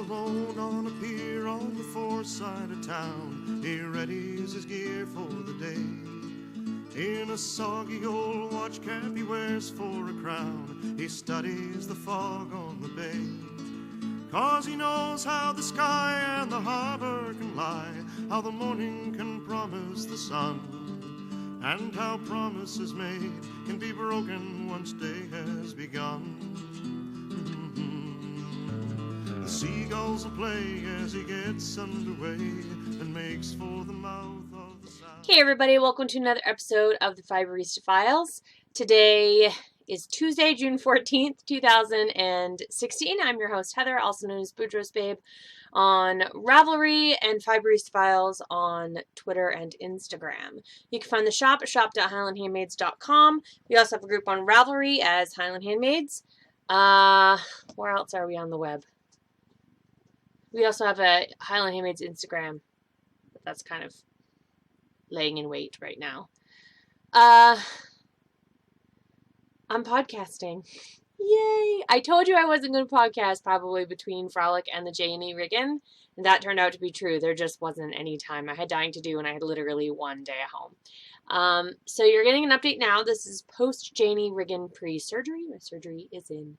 alone on a pier on the foreside of town. He readies his gear for the day. In a soggy old watch cap he wears for a crown. He studies the fog on the bay. 'Cause he knows how the sky and the harbor can lie, how the morning can promise the sun, and how promises made can be broken once day has begun. The seagulls will play as he gets underway and makes for the mouth of the sound. Hey everybody, welcome to another episode of the Fiber Files. Today is Tuesday, June 14th, 2016. I'm your host, Heather, also known as Boudreaux's Babe, on Ravelry and Fiber Files on Twitter and Instagram. You can find the shop at shop.highlandhandmades.com. We also have a group on Ravelry as Highland Handmades. Where else are we on the web? We also have a Highland Handmades Instagram, but that's kind of laying in wait right now. I'm podcasting. Yay! I told you I wasn't going to podcast probably between Frolic and the J&E Riggin, and that turned out to be true. There just wasn't any time. I had dying to do, and I had literally one day at home. So you're getting an update now. This is post Janie Riggin pre-surgery. My surgery is in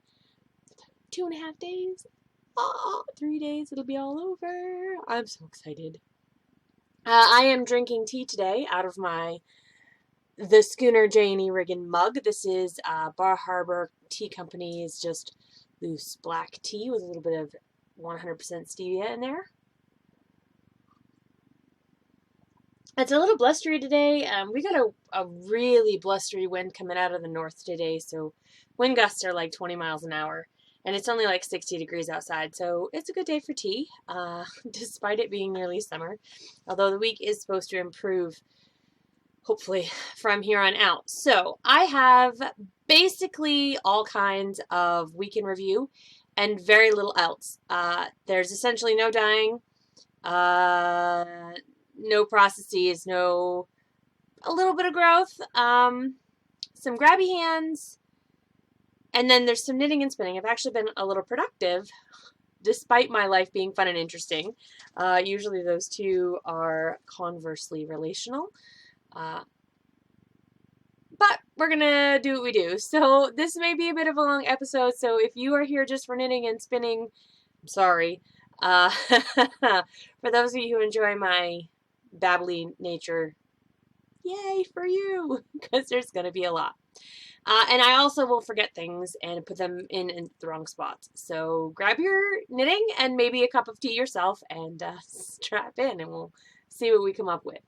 2.5 days. 3 days, it'll be all over. I'm so excited. I am drinking tea today out of the Schooner J&E Riggin mug. This is Bar Harbor Tea Company's just loose black tea with a little bit of 100% stevia in there. It's a little blustery today. We got a really blustery wind coming out of the north today, so wind gusts are like 20 miles an hour. And it's only like 60 degrees outside, so it's a good day for tea, despite it being nearly summer. Although the week is supposed to improve, hopefully, from here on out. So I have basically all kinds of week in review and very little else. There's essentially no dyeing, no processes, a little bit of growth, some grabby hands, and then there's some knitting and spinning. I've actually been a little productive, despite my life being fun and interesting. Usually those two are conversely relational. But we're going to do what we do. So this may be a bit of a long episode, so if you are here just for knitting and spinning, I'm sorry. For those of you who enjoy my babbly nature, yay for you, because there's going to be a lot. And I also will forget things and put them in the wrong spots. So grab your knitting and maybe a cup of tea yourself and strap in and we'll see what we come up with.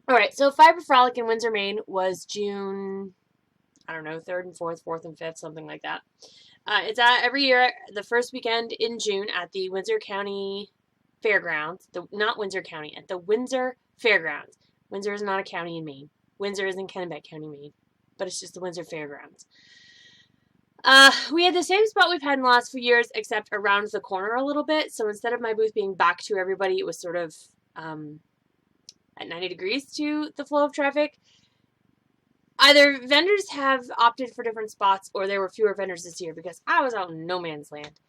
Alright, so Fiber Frolic in Windsor, Maine was June, 3rd and 4th, 4th and 5th, something like that. It's every year, the first weekend in June at the Windsor County Fairgrounds. Not Windsor County, at the Windsor Fairgrounds. Windsor is not a county in Maine. Windsor is in Kennebec County, Maine, but it's just the Windsor Fairgrounds. We had the same spot we've had in the last few years, except around the corner a little bit. So instead of my booth being back to everybody, it was sort of at 90 degrees to the flow of traffic. Either vendors have opted for different spots, or there were fewer vendors this year because I was out in no man's land.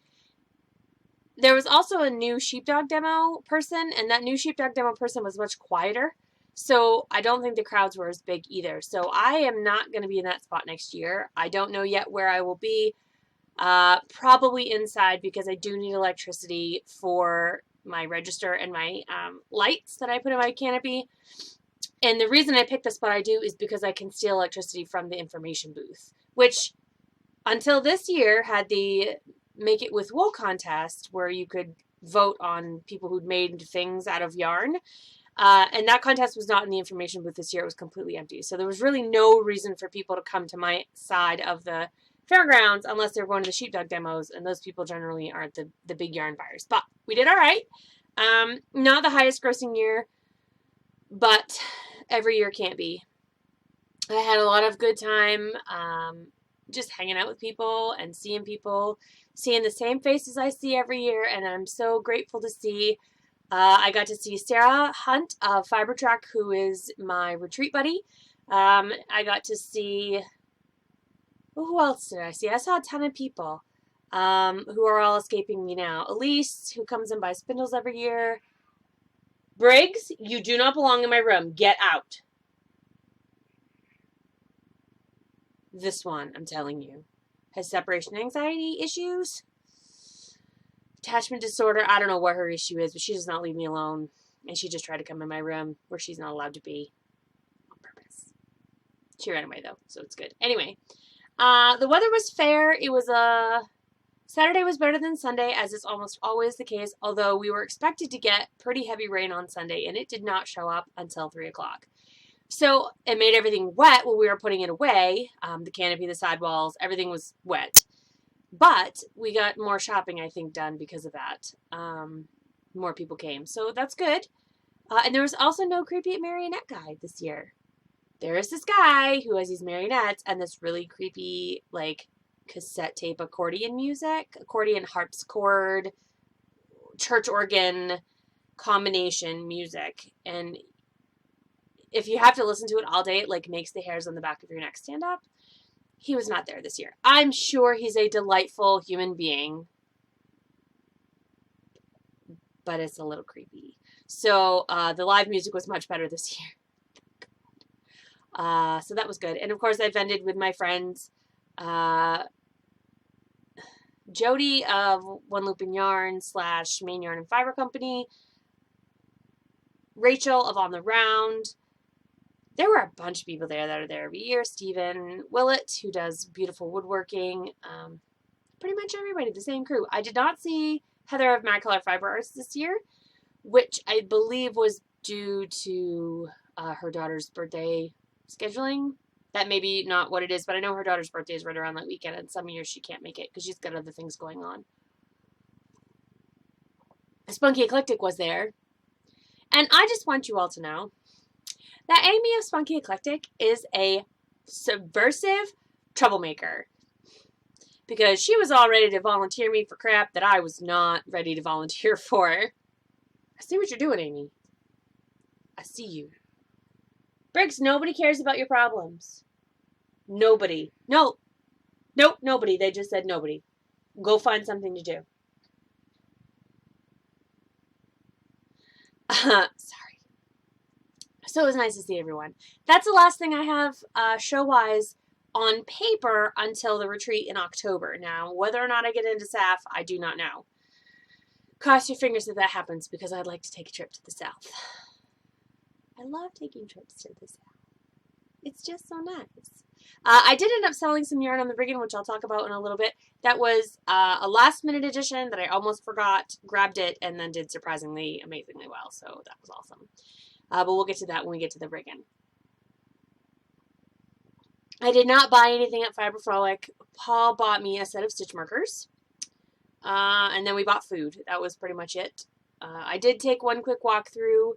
There was also a new sheepdog demo person, and that new sheepdog demo person was much quieter. So I don't think the crowds were as big either. So I am not going to be in that spot next year. I don't know yet where I will be. Probably inside because I do need electricity for my register and my lights that I put in my canopy. And the reason I picked the spot I do is because I can steal electricity from the information booth, which until this year had the Make It With Wool contest where you could vote on people who'd made things out of yarn. And that contest was not in the information booth this year. It was completely empty. So there was really no reason for people to come to my side of the fairgrounds unless they're going to the sheepdog demos. And those people generally aren't the big yarn buyers. But we did all right. Not the highest grossing year, but every year can't be. I had a lot of good time just hanging out with people and seeing the same faces I see every year. And I'm so grateful to see. I got to see Sarah Hunt of Fiber Track, who is my retreat buddy. I got to see, who else did I see? I saw a ton of people. who are all escaping me now. Elise, who comes and buys spindles every year. Briggs, you do not belong in my room. Get out. This one, I'm telling you, has separation anxiety issues. Attachment disorder. I don't know what her issue is, but she does not leave me alone. And she just tried to come in my room where she's not allowed to be on purpose. She ran away, though, so it's good. Anyway, the weather was fair. It was Saturday was better than Sunday, as is almost always the case, although we were expected to get pretty heavy rain on Sunday, and it did not show up until 3 o'clock. So it made everything wet when we were putting it away. The canopy, the sidewalls, everything was wet. But we got more shopping, I think, done because of that. More people came, so that's good. And there was also no creepy marionette guy this year. There is this guy who has these marionettes and this really creepy, like, cassette tape accordion music, accordion harpsichord, church organ combination music. And if you have to listen to it all day, it, like, makes the hairs on the back of your neck stand up. He was not there this year. I'm sure he's a delightful human being, but it's a little creepy. So the live music was much better this year. So that was good. And of course, I vended with my friends, Jody of One Looping Yarn / Main Yarn and Fiber Company, Rachel of On the Round. There were a bunch of people there that are there every year. Stephen Willett, who does beautiful woodworking. Pretty much everybody, the same crew. I did not see Heather of Mad Color Fiber Arts this year, which I believe was due to her daughter's birthday scheduling. That may be not what it is, but I know her daughter's birthday is right around that weekend, and some years she can't make it because she's got other things going on. Spunky Eclectic was there. And I just want you all to know that Amy of Spunky Eclectic is a subversive troublemaker. Because she was all ready to volunteer me for crap that I was not ready to volunteer for. I see what you're doing, Amy. I see you. Briggs, nobody cares about your problems. Nobody. No. Nope, nobody. They just said nobody. Go find something to do. Sorry. So it was nice to see everyone. That's the last thing I have show-wise on paper until the retreat in October. Now, whether or not I get into SAF, I do not know. Cross your fingers that that happens because I'd like to take a trip to the South. I love taking trips to the South. It's just so nice. I did end up selling some yarn on the Riggan, which I'll talk about in a little bit. That was a last-minute addition that I almost forgot, grabbed it, and then did surprisingly, amazingly well. So that was awesome. But we'll get to that when we get to the Riggan. I did not buy anything at Fiber Frolic. Paul bought me a set of stitch markers. And then we bought food. That was pretty much it. I did take one quick walk through,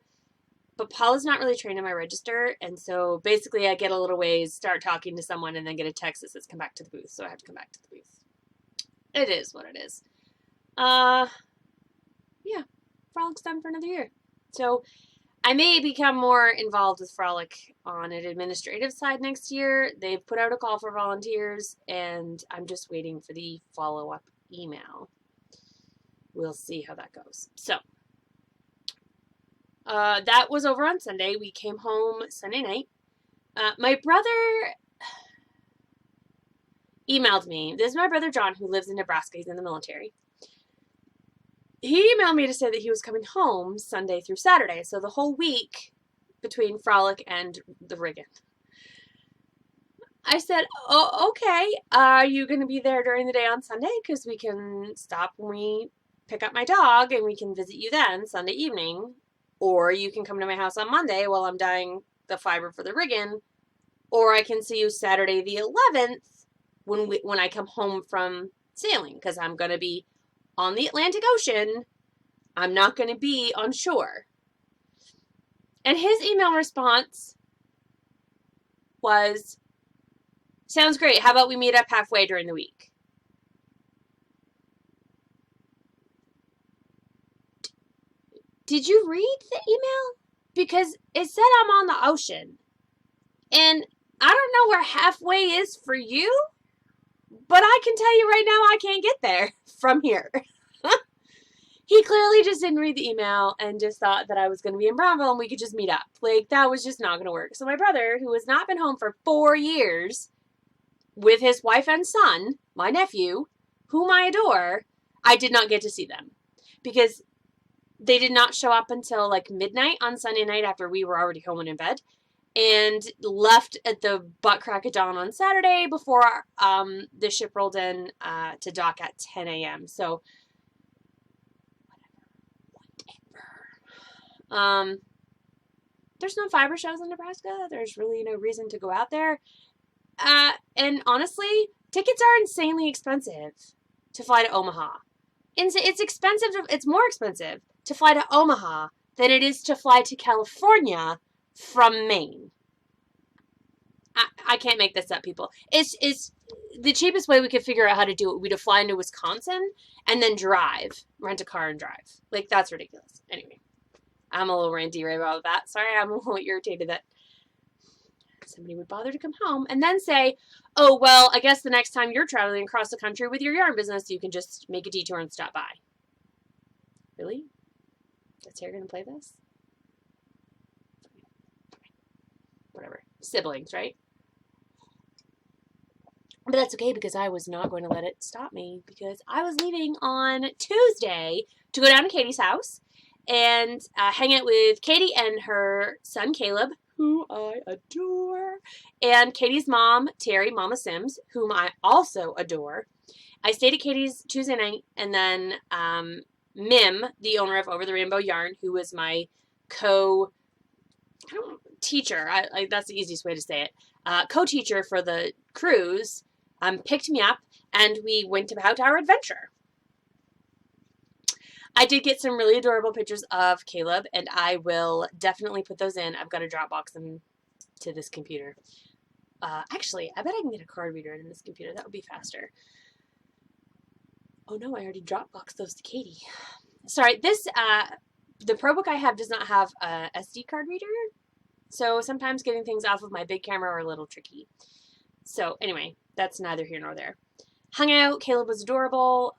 but Paul is not really trained in my register. And so basically I get a little ways, start talking to someone, and then get a text that says come back to the booth. So I have to come back to the booth. It is what it is. Yeah. Frolic's done for another year. So I may become more involved with Frolic on an administrative side next year. They've put out a call for volunteers, and I'm just waiting for the follow-up email. We'll see how that goes. So, that was over on Sunday. We came home Sunday night. My brother emailed me. This is my brother John, who lives in Nebraska. He's in the military. He emailed me to say that he was coming home Sunday through Saturday, so the whole week between Frolic and the Riggan. I said, oh, okay, are you going to be there during the day on Sunday? Because we can stop when we pick up my dog and we can visit you then Sunday evening. Or you can come to my house on Monday while I'm dyeing the fiber for the Riggan. Or I can see you Saturday the 11th when I come home from sailing, because I'm going to be on the Atlantic Ocean. I'm not going to be on shore. And his email response was, sounds great. How about we meet up halfway during the week? Did you read the email? Because it said I'm on the ocean. And I don't know where halfway is for you, But I can tell you right now, I can't get there from here. He clearly just didn't read the email and just thought that I was going to be in Brownville and we could just meet up. Like, that was just not going to work. So my brother, who has not been home for 4 years with his wife and son, my nephew, whom I adore, I did not get to see them. Because they did not show up until like midnight on Sunday night after we were already home and in bed. And left at the butt crack of dawn on Saturday before the ship rolled in to dock at 10 a.m. So, whatever. There's no fiber shows in Nebraska. There's really no reason to go out there. And honestly, tickets are insanely expensive to fly to Omaha. It's expensive. It's more expensive to fly to Omaha than it is to fly to California from Maine. I can't make this up, people. It's the cheapest way we could figure out how to do it would be to fly into Wisconsin and then rent a car and drive. Like, that's ridiculous. Anyway, I'm a little ranty right about that. Sorry, I'm a little irritated that somebody would bother to come home and then say, oh, well, I guess the next time you're traveling across the country with your yarn business, you can just make a detour and stop by. Really? That's how you're going to play this? Whatever. Siblings, right? But that's okay because I was not going to let it stop me because I was leaving on Tuesday to go down to Katie's house and hang out with Katie and her son Caleb, who I adore, and Katie's mom, Terry, Mama Sims, whom I also adore. I stayed at Katie's Tuesday night, and then Mim, the owner of Over the Rainbow Yarn, who was my teacher, that's the easiest way to say it, co-teacher for the cruise, picked me up, and we went about our adventure. I did get some really adorable pictures of Caleb, and I will definitely put those in. I've got to Dropbox them to this computer. Actually, I bet I can get a card reader in this computer. That would be faster. Oh no, I already Dropboxed those to Katie. Sorry, the ProBook I have does not have a SD card reader, so sometimes getting things off of my big camera are a little tricky. So anyway, that's neither here nor there. Hung out. Caleb was adorable.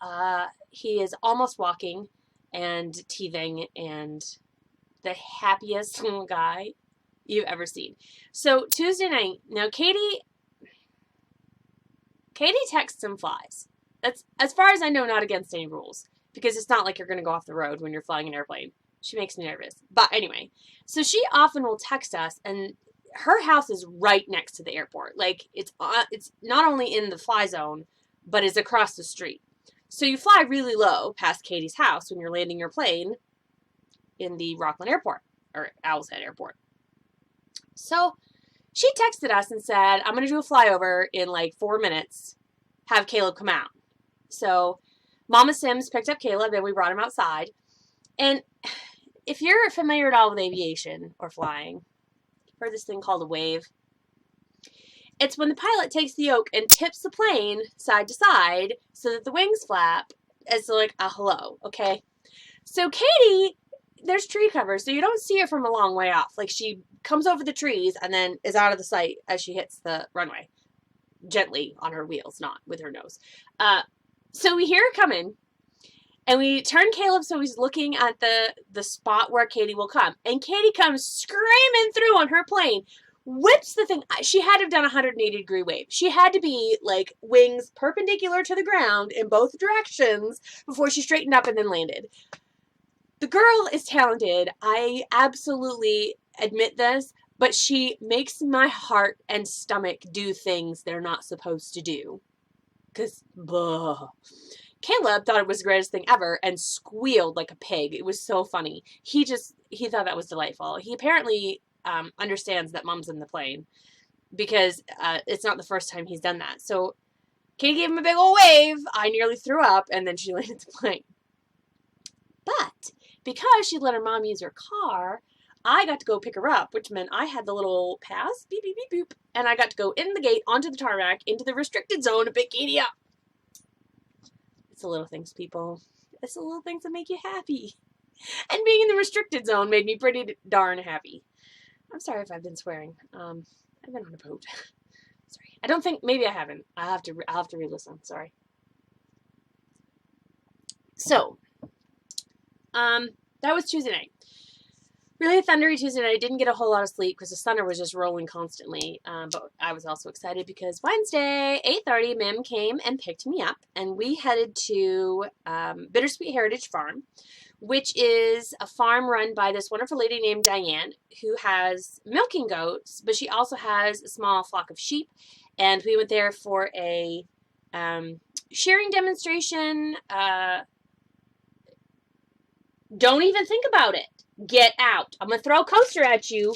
He is almost walking and teething and the happiest little guy you've ever seen. So Tuesday night, now Katie texts and flies. That's, as far as I know, not against any rules because it's not like you're going to go off the road when you're flying an airplane. She makes me nervous. But anyway, so she often will text us, and her house is right next to the airport. Like, it's not only in the fly zone, but is across the street. So you fly really low past Katie's house when you're landing your plane in the Rockland Airport, or Owl's Head Airport. So she texted us and said, I'm going to do a flyover in like 4 minutes. Have Caleb come out. So Mama Sims picked up Caleb and we brought him outside. And if you're familiar at all with aviation or flying, you've heard this thing called a wave. It's when the pilot takes the yoke and tips the plane side to side so that the wings flap as like a hello, okay? So Katie, there's tree cover, so you don't see her from a long way off. Like, she comes over the trees and then is out of the sight as she hits the runway. Gently on her wheels, not with her nose. So we hear her coming, and we turn Caleb so he's looking at the spot where Katie will come. And Katie comes screaming through on her plane, whips the thing. She had to have done a 180-degree wave. She had to be, like, wings perpendicular to the ground in both directions before she straightened up and then landed. The girl is talented. I absolutely admit this, but she makes my heart and stomach do things they're not supposed to do. Because, Caleb thought it was the greatest thing ever and squealed like a pig. It was so funny. He thought that was delightful. He apparently understands that Mom's in the plane because it's not the first time he's done that. So Katie gave him a big old wave. I nearly threw up, and then she landed the plane. But because she let her mom use her car, I got to go pick her up, which meant I had the little pass, beep, beep, beep, beep, and I got to go in the gate, onto the tarmac, into the restricted zone to pick Katie up. It's the little things, people. It's the little things that make you happy. And being in the restricted zone made me pretty darn happy. I'm sorry if I've been swearing. I've been on a boat. Sorry. I don't think, maybe I haven't. I'll have to re-listen. Sorry. So, that was Tuesday night. Really thundery Tuesday night. I didn't get a whole lot of sleep because the thunder was just rolling constantly. But I was also excited because Wednesday, 8:30, Mim came and picked me up, and we headed to Bittersweet Heritage Farm, which is a farm run by this wonderful lady named Diane, who has milking goats, but she also has a small flock of sheep. And we went there for a shearing demonstration. Don't even think about it. Get out. I'm going to throw a coaster at you.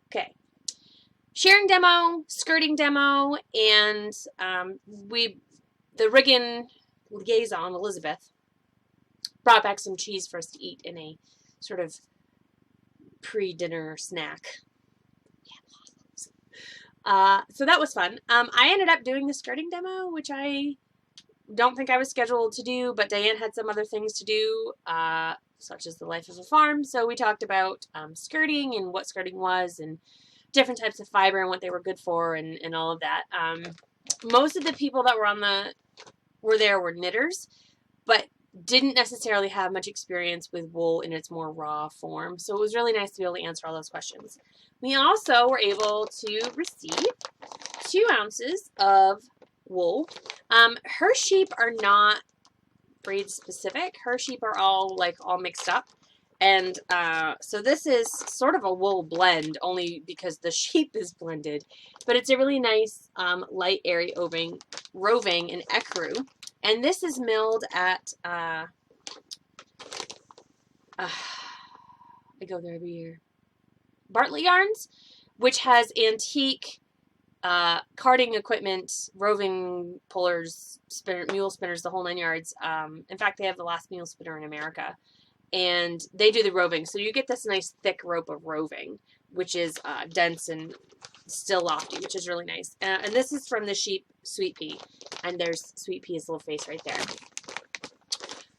Okay. Shearing demo, skirting demo, and the Riggan liaison, Elizabeth, brought back some cheese for us to eat in a sort of pre-dinner snack. So that was fun. I ended up doing the skirting demo, which I don't think I was scheduled to do, but Diane had some other things to do, such as the life of a farm. So we talked about skirting and what skirting was and different types of fiber and what they were good for and all of that. Most of the people that were there were knitters, but didn't necessarily have much experience with wool in its more raw form. So it was really nice to be able to answer all those questions. We also were able to receive 2 ounces of wool. Her sheep are not breed specific. Her sheep are all mixed up. And so this is sort of a wool blend only because the sheep is blended. But it's a really nice light, airy roving and ecru. And this is milled at, I go there every year, Bartlett Yarns, which has antique carding equipment, roving pullers, mule spinners, the whole 9 yards. In fact, they have the last mule spinner in America. And they do the roving. So you get this nice thick rope of roving, which is dense and still lofty, which is really nice. And this is from the sheep Sweet Pea. And there's Sweet Pea's little face right there.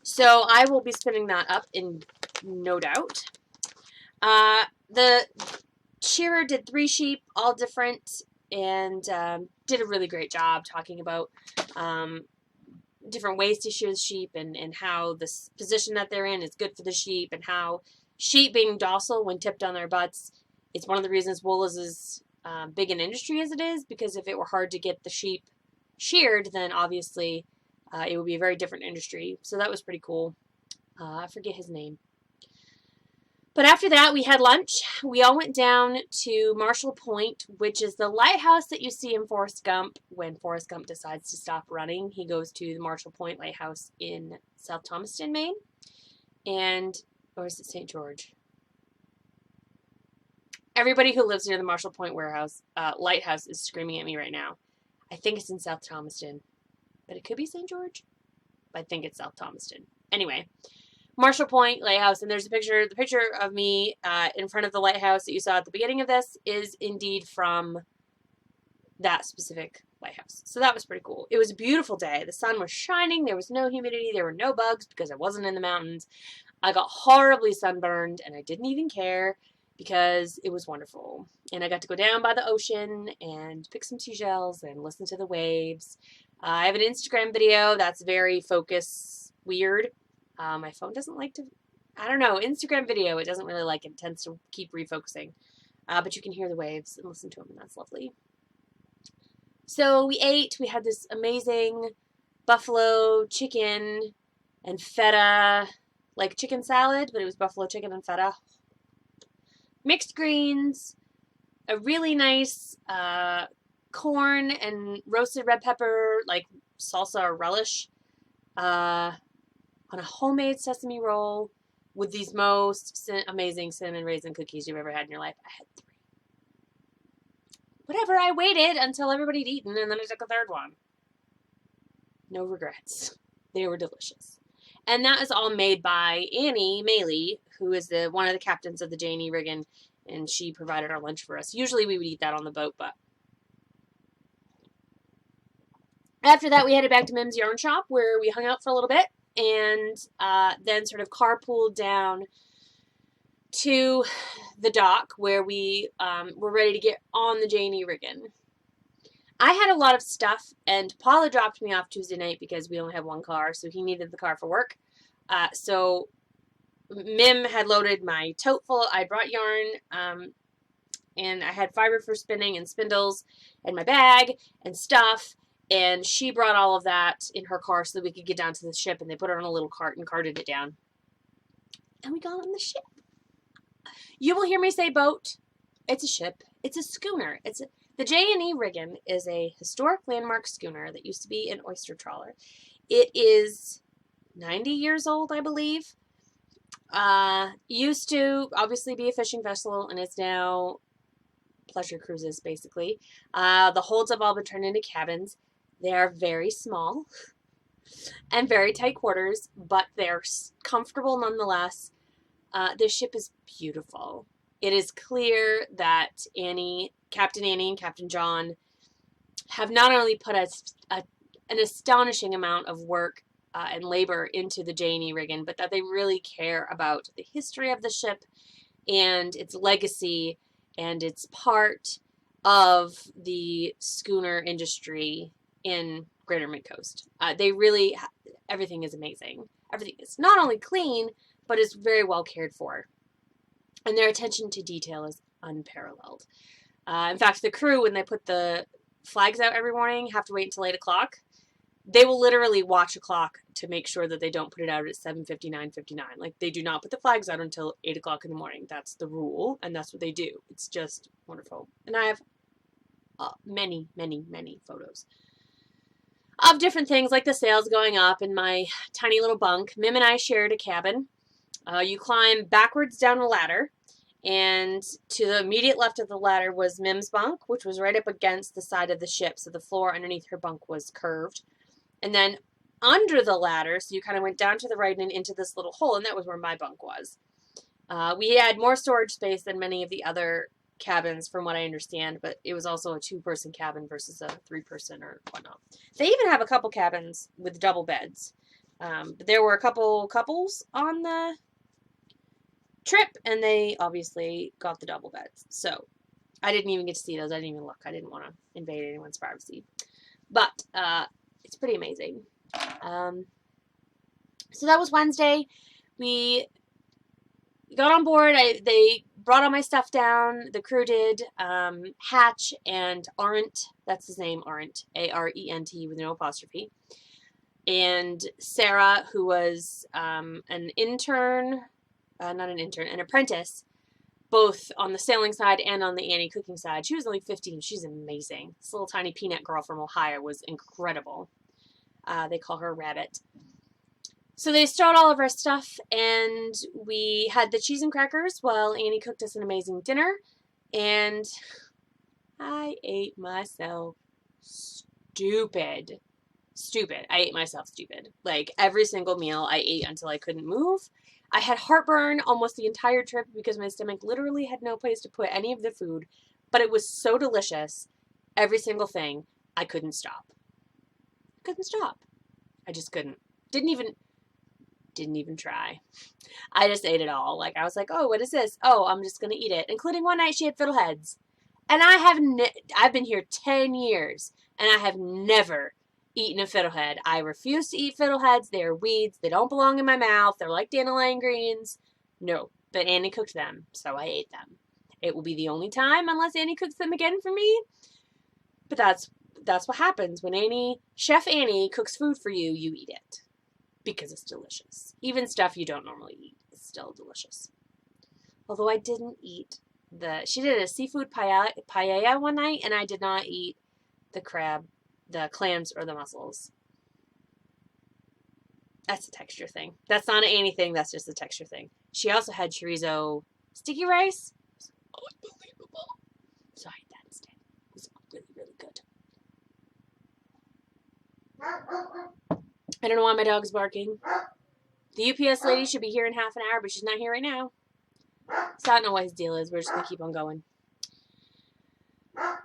So I will be spinning that up in no doubt. The shearer did 3 sheep, all different, and did a really great job talking about different ways to shear the sheep and how the position that they're in is good for the sheep, and how sheep being docile when tipped on their butts, it's one of the reasons wool is as big an industry as it is, because if it were hard to get the sheep sheared, then obviously it would be a very different industry. So that was pretty cool. I forget his name. But after that, we had lunch. We all went down to Marshall Point, which is the lighthouse that you see in Forrest Gump. When Forrest Gump decides to stop running, he goes to the Marshall Point Lighthouse in South Thomaston, Maine. Or is it St. George? Everybody who lives near the Marshall Point lighthouse is screaming at me right now. I think it's in South Thomaston, but it could be St. George. But I think it's South Thomaston. Anyway, Marshall Point Lighthouse, and there's a picture. The picture of me in front of the lighthouse that you saw at the beginning of this is indeed from that specific lighthouse. So that was pretty cool. It was a beautiful day. The sun was shining. There was no humidity. There were no bugs because I wasn't in the mountains. I got horribly sunburned, and I didn't even care because it was wonderful. And I got to go down by the ocean and pick some seashells and listen to the waves. I have an Instagram video that's very focus weird. My phone doesn't like to, I don't know, Instagram video, it doesn't really like it. It tends to keep refocusing. But you can hear the waves and listen to them, and that's lovely. So we ate. We had this amazing buffalo chicken and feta, like chicken salad, but it was buffalo chicken and feta. Mixed greens, a really nice corn and roasted red pepper, like salsa or relish, on a homemade sesame roll with these most amazing cinnamon raisin cookies you've ever had in your life. I had 3. Whatever, I waited until everybody had eaten, and then I took a 3rd one. No regrets. They were delicious. And that is all made by Annie Maley, who is one of the captains of the J&E Riggin, and she provided our lunch for us. Usually we would eat that on the boat, but after that we headed back to Mim's Yarn Shop, where we hung out for a little bit, and then sort of carpooled down to the dock where we were ready to get on the J&E Riggin. I had a lot of stuff, and Paula dropped me off Tuesday night because we only have one car, so he needed the car for work. So Mim had loaded my tote full. I brought yarn, and I had fiber for spinning and spindles and my bag and stuff, and she brought all of that in her car so that we could get down to the ship, and they put it on a little cart and carted it down. And we got on the ship. You will hear me say boat. It's a ship. It's a schooner. The J&E Riggin is a historic landmark schooner that used to be an oyster trawler. It is 90 years old, I believe. Used to obviously be a fishing vessel, and it's now pleasure cruises, basically. The holds have all been turned into cabins. They are very small and very tight quarters, but they're comfortable nonetheless. This ship is beautiful. It is clear that Captain Annie and Captain John have not only put an astonishing amount of work and labor into the J&E Riggin, but that they really care about the history of the ship and its legacy, and it's part of the schooner industry in Greater Midcoast. Everything is amazing. Everything is not only clean, but is very well cared for. And their attention to detail is unparalleled. In fact, the crew, when they put the flags out every morning, have to wait until 8 o'clock. They will literally watch a clock to make sure that they don't put it out at 7:59:59. Like, they do not put the flags out until 8 o'clock in the morning. That's the rule, and that's what they do. It's just wonderful. And I have many, many, many photos of different things, like the sails going up in my tiny little bunk. Mim and I shared a cabin. You climb backwards down a ladder, and to the immediate left of the ladder was Mim's bunk, which was right up against the side of the ship, so the floor underneath her bunk was curved. And then under the ladder, so you kind of went down to the right and into this little hole, and that was where my bunk was. We had more storage space than many of the other cabins, from what I understand, but it was also a 2-person cabin versus a 3-person or whatnot. They even have a couple cabins with double beds. But there were a couple couples on the trip, and they obviously got the double beds. So I didn't even get to see those. I didn't even look. I didn't want to invade anyone's privacy. But it's pretty amazing. So that was Wednesday. We got on board. They brought all my stuff down. The crew did. Hatch and Arent, that's his name, Arent, Arent with no apostrophe. And Sarah, who was an apprentice, both on the sailing side and on the Annie cooking side. She was only 15. She's amazing. This little tiny peanut girl from Ohio was incredible. They call her Rabbit. So they stowed all of our stuff, and we had the cheese and crackers while Annie cooked us an amazing dinner. And I ate myself stupid. I ate myself stupid. Like, every single meal I ate until I couldn't move. I had heartburn almost the entire trip because my stomach literally had no place to put any of the food, but it was so delicious. Every single thing, I couldn't stop. I just couldn't. Didn't even try. I just ate it all. Like, I was like, oh, what is this? Oh, I'm just going to eat it. Including one night she had fiddleheads. And I've been here 10 years, and I have never eaten a fiddlehead. I refuse to eat fiddleheads. They're weeds. They don't belong in my mouth. They're like dandelion greens. No, but Annie cooked them, so I ate them. It will be the only time unless Annie cooks them again for me. But that's what happens when Chef Annie cooks food for you. You eat it because it's delicious. Even stuff you don't normally eat is still delicious. Although I didn't eat she did a seafood paella one night, and I did not eat the crab, the clams, or the mussels. That's a texture thing. That's not an Annie thing. That's just a texture thing. She also had chorizo sticky rice. It was unbelievable. So I ate that instead. It was really, really good. I don't know why my dog's barking. The UPS lady should be here in half an hour, but she's not here right now. So I don't know what his deal is. We're just going to keep on going. I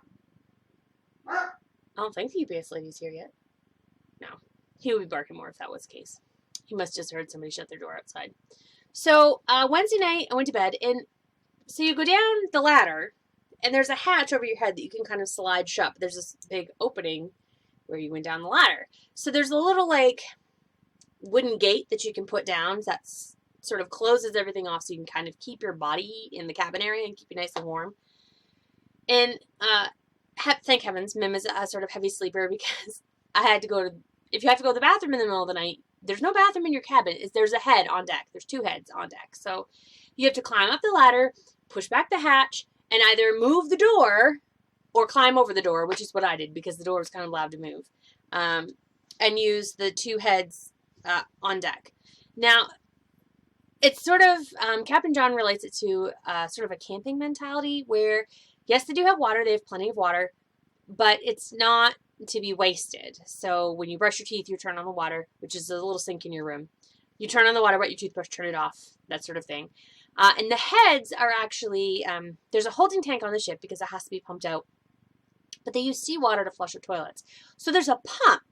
don't think the UPS lady's here yet. No. He would be barking more if that was the case. He must just heard somebody shut their door outside. So Wednesday night, I went to bed. And so you go down the ladder, And there's a hatch over your head that you can kind of slide shut. But there's this big opening where you went down the ladder. So there's a little like wooden gate that you can put down that's sort of closes everything off so you can kind of keep your body in the cabin area and keep you nice and warm. And thank heavens, Mim is a sort of heavy sleeper because I had to go to, if you have to go to the bathroom in the middle of the night, there's no bathroom in your cabin. There's a head on deck. There's 2 heads on deck. So you have to climb up the ladder, push back the hatch, and either move the door or climb over the door, which is what I did because the door was kind of loud to move, and use the 2 heads on deck. Now, it's sort of, Captain John relates it to sort of a camping mentality where, yes, they do have water. They have plenty of water, but it's not to be wasted. So when you brush your teeth, you turn on the water, which is a little sink in your room. You turn on the water, wet your toothbrush, turn it off, that sort of thing. And the heads are actually, there's a holding tank on the ship because it has to be pumped out. But they use seawater to flush your toilets. So there's a pump,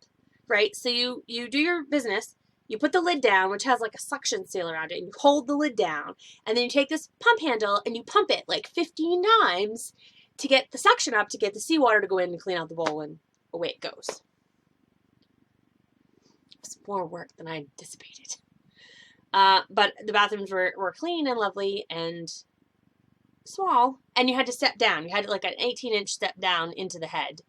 right? So you do your business. You put the lid down, which has like a suction seal around it, and you hold the lid down. And then you take this pump handle and you pump it like 15 times to get the suction up to get the seawater to go in and clean out the bowl, and away it goes. It's more work than I anticipated. But the bathrooms were clean and lovely and small, and you had to step down. You had like an 18-inch step down into the head,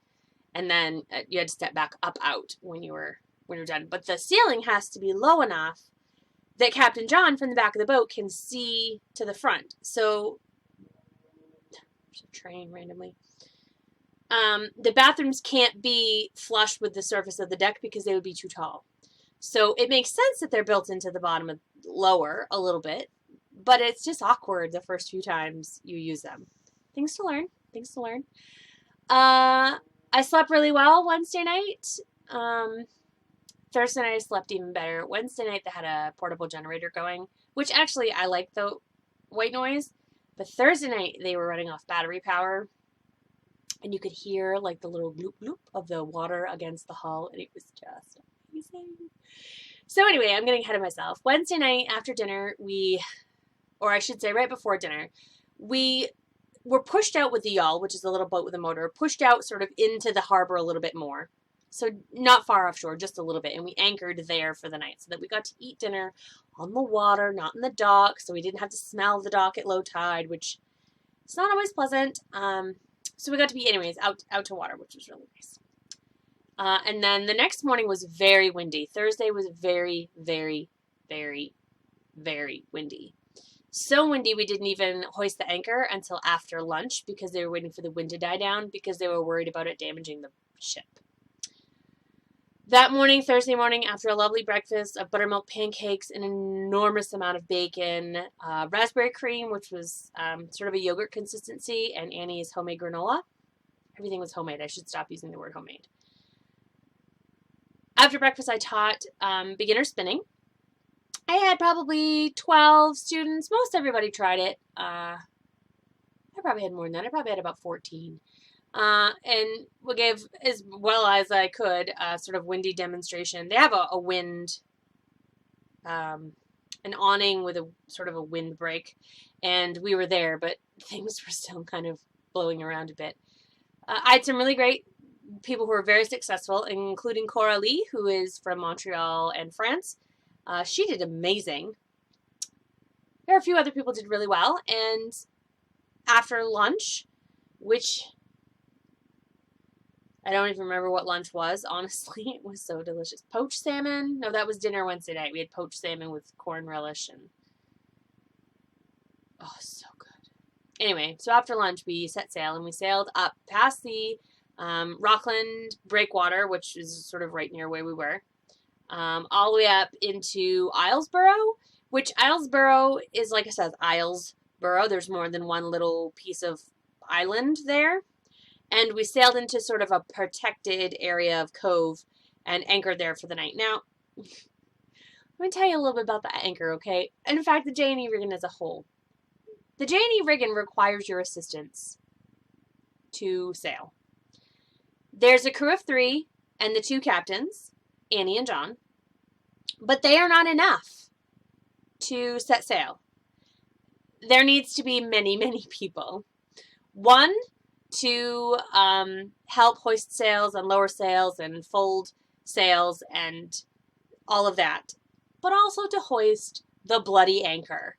and then you had to step back up out when you're done. But the ceiling has to be low enough that Captain John from the back of the boat can see to the front. So there's a train randomly. The bathrooms can't be flush with the surface of the deck because they would be too tall. So it makes sense that they're built into the bottom of lower a little bit, but it's just awkward the first few times you use them. Things to learn. Things to learn. I slept really well Wednesday night. Thursday night I slept even better. Wednesday night they had a portable generator going, which actually I like the white noise. But Thursday night they were running off battery power, and you could hear like the little bloop bloop of the water against the hull, and it was just amazing. So anyway, I'm getting ahead of myself. Wednesday night after dinner, or I should say right before dinner, we were pushed out with the yawl, which is a little boat with a motor, pushed out sort of into the harbor a little bit more. So not far offshore, just a little bit. And we anchored there for the night so that we got to eat dinner on the water, not in the dock. So we didn't have to smell the dock at low tide, which is not always pleasant. So we got to be, anyways, out to water, which was really nice. And then the next morning was very windy. Thursday was very, very, very, very windy. So windy we didn't even hoist the anchor until after lunch because they were waiting for the wind to die down because they were worried about it damaging the ship. That morning, Thursday morning, after a lovely breakfast of buttermilk pancakes, an enormous amount of bacon, raspberry cream, which was sort of a yogurt consistency, and Annie's homemade granola. Everything was homemade. I should stop using the word homemade. After breakfast, I taught beginner spinning. I had probably 12 students. Most everybody tried it. I probably had more than that. I probably had about 14. And we gave, as well as I could, a sort of windy demonstration. They have a wind, an awning with a sort of a wind break, and we were there, but things were still kind of blowing around a bit. I had some really great people who were very successful, including Cora Lee, who is from Montreal and France. She did amazing. There are a few other people who did really well, and after lunch, which I don't even remember what lunch was, honestly. It was so delicious. Poached salmon? No, that was dinner Wednesday night. We had poached salmon with corn relish and oh, so good. Anyway, so after lunch we set sail and we sailed up past the Rockland breakwater, which is sort of right near where we were, all the way up into Islesboro, which Islesboro is, like I said, Islesboro. There's more than one little piece of island there. And we sailed into sort of a protected area of cove and anchored there for the night. Now, let me tell you a little bit about the anchor, okay? And in fact, the J&E Riggin as a whole. The J&E Riggin requires your assistance to sail. There's a crew of 3 and the 2 captains, Annie and John, but they are not enough to set sail. There needs to be many, many people. One to help hoist sails and lower sails and fold sails and all of that, but also to hoist the bloody anchor.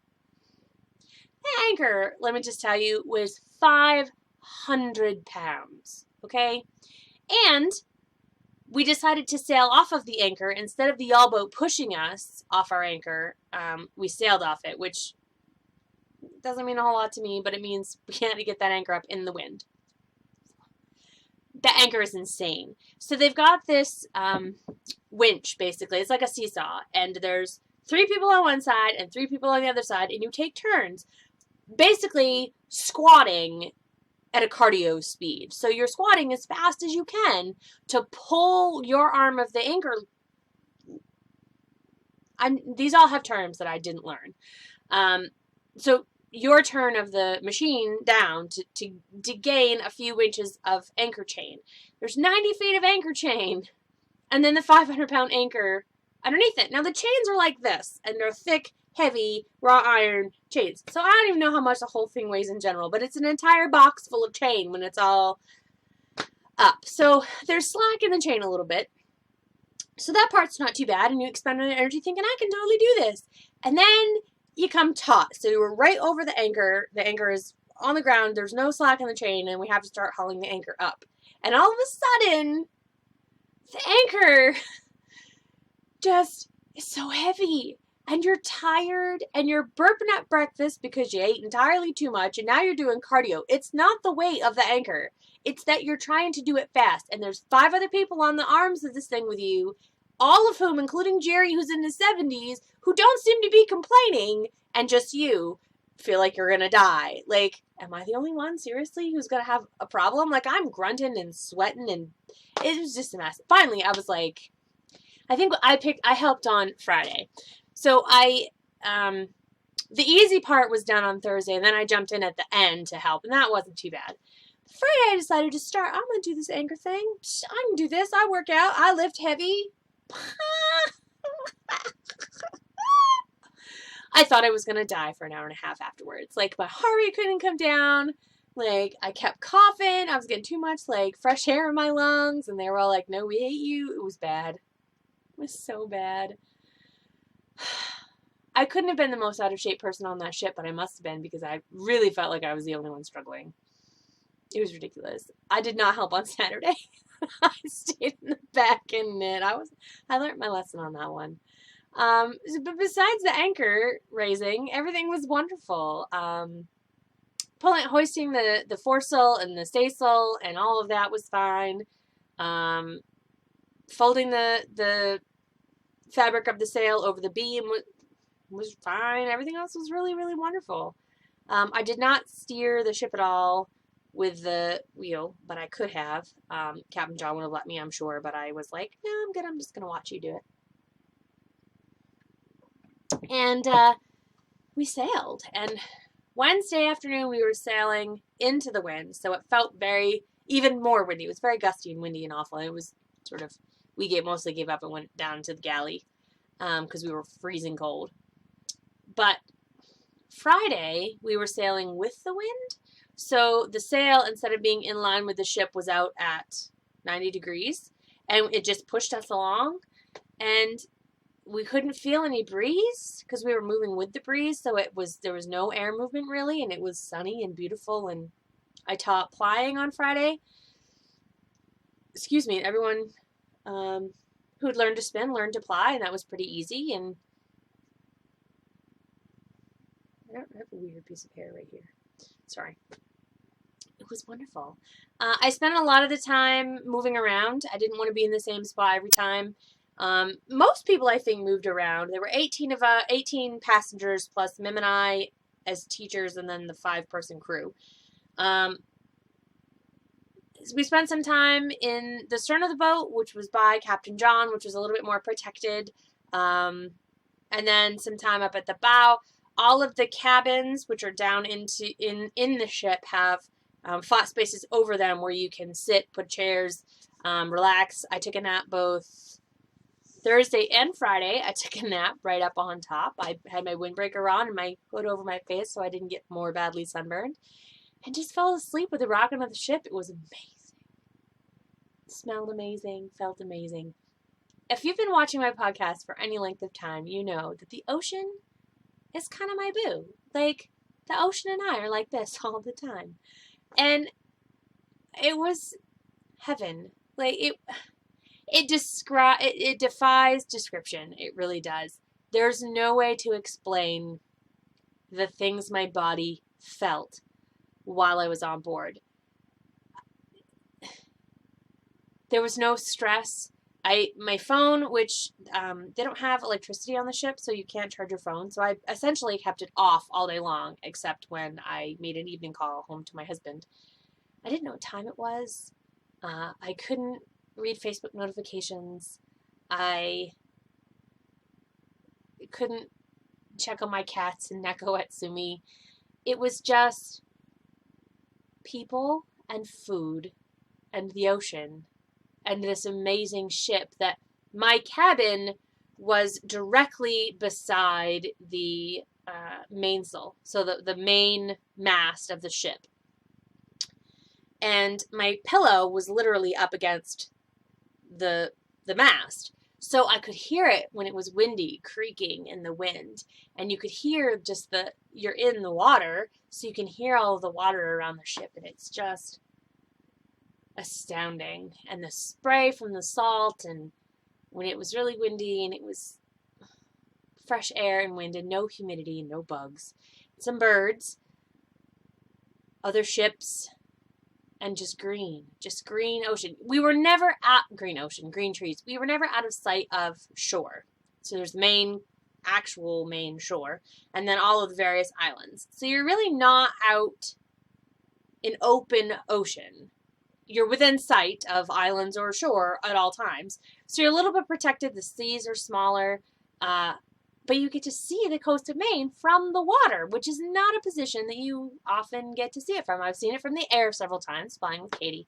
The anchor, let me just tell you, was 500 pounds, okay? And we decided to sail off of the anchor. Instead of the yawl boat pushing us off our anchor, we sailed off it, which doesn't mean a whole lot to me, but it means we had to get that anchor up in the wind. The anchor is insane. So they've got this winch, basically. It's like a seesaw, and there's 3 people on one side and 3 people on the other side, and you take turns basically squatting at a cardio speed. So you're squatting as fast as you can to pull your arm of the anchor. These all have terms that I didn't learn. So your turn of the machine down to gain a few inches of anchor chain. There's 90 feet of anchor chain, and then the 500-pound anchor underneath it. Now the chains are like this, and they're thick, heavy, raw iron chains. So I don't even know how much the whole thing weighs in general, but it's an entire box full of chain when it's all up. So there's slack in the chain a little bit. So that part's not too bad, and you expend energy thinking, I can totally do this. And then you come taut. So we're right over the anchor. The anchor is on the ground. There's no slack in the chain, and we have to start hauling the anchor up. And all of a sudden, the anchor just is so heavy. And you're tired, and you're burping at breakfast because you ate entirely too much, and now you're doing cardio. It's not the weight of the anchor. It's that you're trying to do it fast. And there's 5 other people on the arms of this thing with you, all of whom, including Jerry, who's in his 70s, who don't seem to be complaining, and just you feel like you're going to die. Like, am I the only one, seriously, who's going to have a problem? Like, I'm grunting and sweating, and it was just a mess. Finally, I was like, I helped on Friday. So the easy part was done on Thursday, and then I jumped in at the end to help, and that wasn't too bad. Friday, I decided to start. I'm going to do this anchor thing. I can do this. I work out. I lift heavy. I thought I was going to die for an hour and a half afterwards. Like, my heart rate couldn't come down. Like, I kept coughing. I was getting too much, like, fresh air in my lungs, and they were all like, no, we hate you. It was bad. It was so bad. I couldn't have been the most out of shape person on that ship, but I must have been, because I really felt like I was the only one struggling. It was ridiculous. I did not help on Saturday. I stayed in the back and knit. I learned my lesson on that one. But besides the anchor raising, everything was wonderful. Hoisting the foresail and the staysail and all of that was fine. Folding the fabric of the sail over the beam was fine. Everything else was really, really wonderful. I did not steer the ship at all with the wheel, but I could have. Captain John would have let me, I'm sure, but I was like, no, I'm good. I'm just going to watch you do it. And we sailed. And Wednesday afternoon, we were sailing into the wind, so it felt even more windy. It was very gusty and windy and awful. And it was sort of, we mostly gave up and went down to the galley because we were freezing cold. But Friday, we were sailing with the wind. So the sail, instead of being in line with the ship, was out at 90 degrees. And it just pushed us along. And we couldn't feel any breeze because we were moving with the breeze. So there was no air movement really. And it was sunny and beautiful. And I taught plying on Friday. Excuse me, everyone who'd learned to spin learned to ply. And that was pretty easy. And I have a weird piece of hair right here. Sorry. It was wonderful. I spent a lot of the time moving around. I didn't want to be in the same spot every time. Most people, I think, moved around. There were 18 passengers plus Mim and I as teachers, and then the 5-person crew. We spent some time in the stern of the boat, which was by Captain John, which was a little bit more protected. And then some time up at the bow. All of the cabins, which are down in the ship, have flat spaces over them where you can sit, put chairs, relax. I took a nap both Thursday and Friday. I took a nap right up on top. I had my windbreaker on and my hood over my face so I didn't get more badly sunburned. and just fell asleep with the rocking of the ship. It was amazing. It smelled amazing, felt amazing. If you've been watching my podcast for any length of time, you know that the ocean is kind of my boo. Like, the ocean and I are like this all the time. And it was heaven. Like, it defies description. It really does. There's no way to explain the things my body felt while I was on board. There was no stress. My phone, which they don't have electricity on the ship, so you can't charge your phone. So I essentially kept it off all day long, except when I made an evening call home to my husband. I didn't know what time it was. I couldn't read Facebook notifications. I couldn't check on my cats and Neko at Sumi. It was just people and food and the ocean and this amazing ship that my cabin was directly beside the mainsail, so the main mast of the ship. And my pillow was literally up against the mast. So I could hear it when it was windy, creaking in the wind. And you could hear just you're in the water, so you can hear all of the water around the ship. And it's just astounding. And the spray from the salt, and when it was really windy and it was fresh air and wind and no humidity and no bugs, some birds, other ships, and just green ocean. We were never at green ocean, green trees. We were never out of sight of shore. So there's the actual main shore, and then all of the various islands. So you're really not out in open ocean. You're within sight of islands or shore at all times. So you're a little bit protected. The seas are smaller, but you get to see the coast of Maine from the water, which is not a position that you often get to see it from. I've seen it from the air several times, flying with Katie,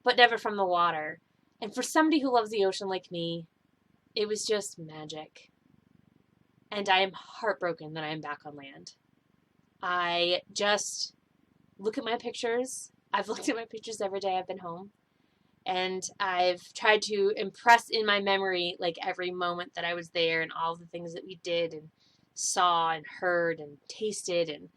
but never from the water. And for somebody who loves the ocean like me, it was just magic. And I am heartbroken that I am back on land. I just look at my pictures. I've looked at my pictures every day I've been home. And I've tried to impress in my memory, like, every moment that I was there and all the things that we did and saw and heard and tasted. And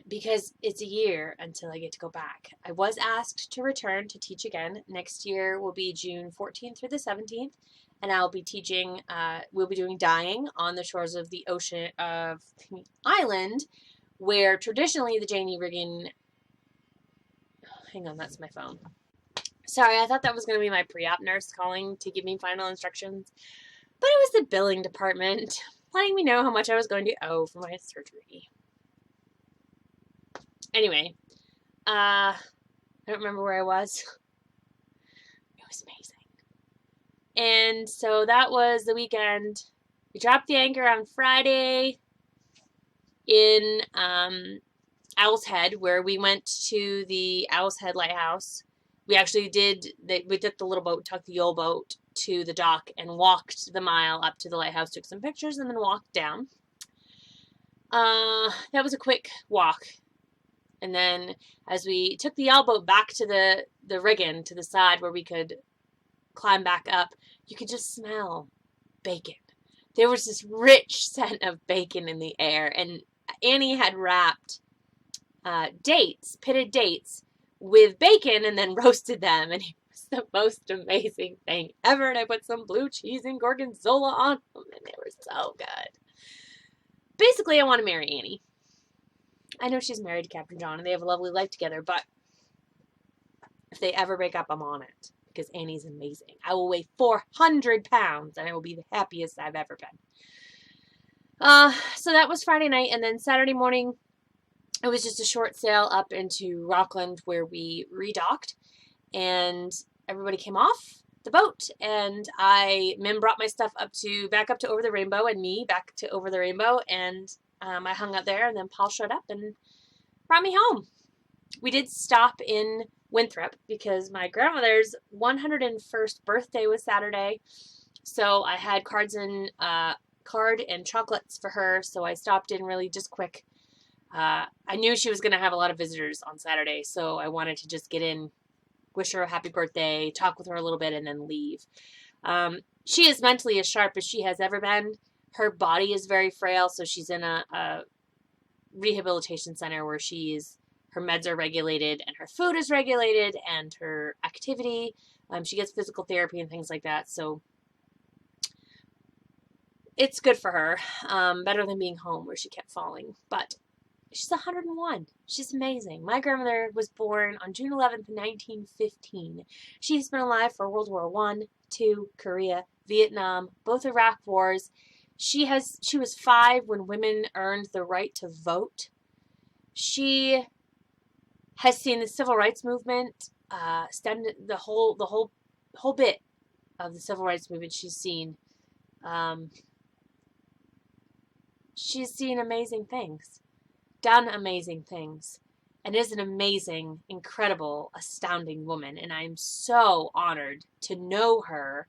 because it's a year until I get to go back. I was asked to return to teach again. Next year will be June 14th through the 17th. And I'll be teaching, we'll be doing dyeing on the shores of the ocean of the island, where traditionally the J&E Riggin, hang on, that's my phone. Sorry, I thought that was going to be my pre-op nurse calling to give me final instructions. But it was the billing department letting me know how much I was going to owe for my surgery. Anyway, I don't remember where I was. It was amazing. And so that was the weekend. We dropped the anchor on Friday in Owl's Head, where we went to the Owl's Head Lighthouse. We actually we took the little boat, took the Yule boat to the dock and walked the mile up to the lighthouse, took some pictures, and then walked down. That was a quick walk. And then as we took the Yule boat back to the Riggan, to the side where we could climb back up, you could just smell bacon. There was this rich scent of bacon in the air, and Annie had wrapped pitted dates, with bacon and then roasted them, and it was the most amazing thing ever. And I put some blue cheese and gorgonzola on them, and they were so good. Basically, I want to marry Annie. I know she's married to Captain John, and they have a lovely life together, but if they ever break up, I'm on it, because Annie's amazing. I will weigh 400 pounds, and I will be the happiest I've ever been. So that was Friday night, and then Saturday morning, it was just a short sail up into Rockland where we redocked, and everybody came off the boat, and Mim brought my stuff back up to Over the Rainbow, and me back to Over the Rainbow, and I hung out there, and then Paul showed up and brought me home. We did stop in Winthrop because my grandmother's 101st birthday was Saturday, so I had card and chocolates for her, so I stopped in really just quick. I knew she was going to have a lot of visitors on Saturday, so I wanted to just get in, wish her a happy birthday, talk with her a little bit, and then leave. She is mentally as sharp as she has ever been. Her body is very frail, so she's in a rehabilitation center where her meds are regulated and her food is regulated and her activity. She gets physical therapy and things like that, so it's good for her. Better than being home where she kept falling. But she's 101. She's amazing. My grandmother was born on June 11th, 1915. She's been alive for World War I, II, Korea, Vietnam, both Iraq wars. She was 5 when women earned the right to vote. She has seen the civil rights movement, stemmed the whole bit of the civil rights movement. She's seen amazing things, done amazing things, and is an amazing, incredible, astounding woman. And I'm so honored to know her,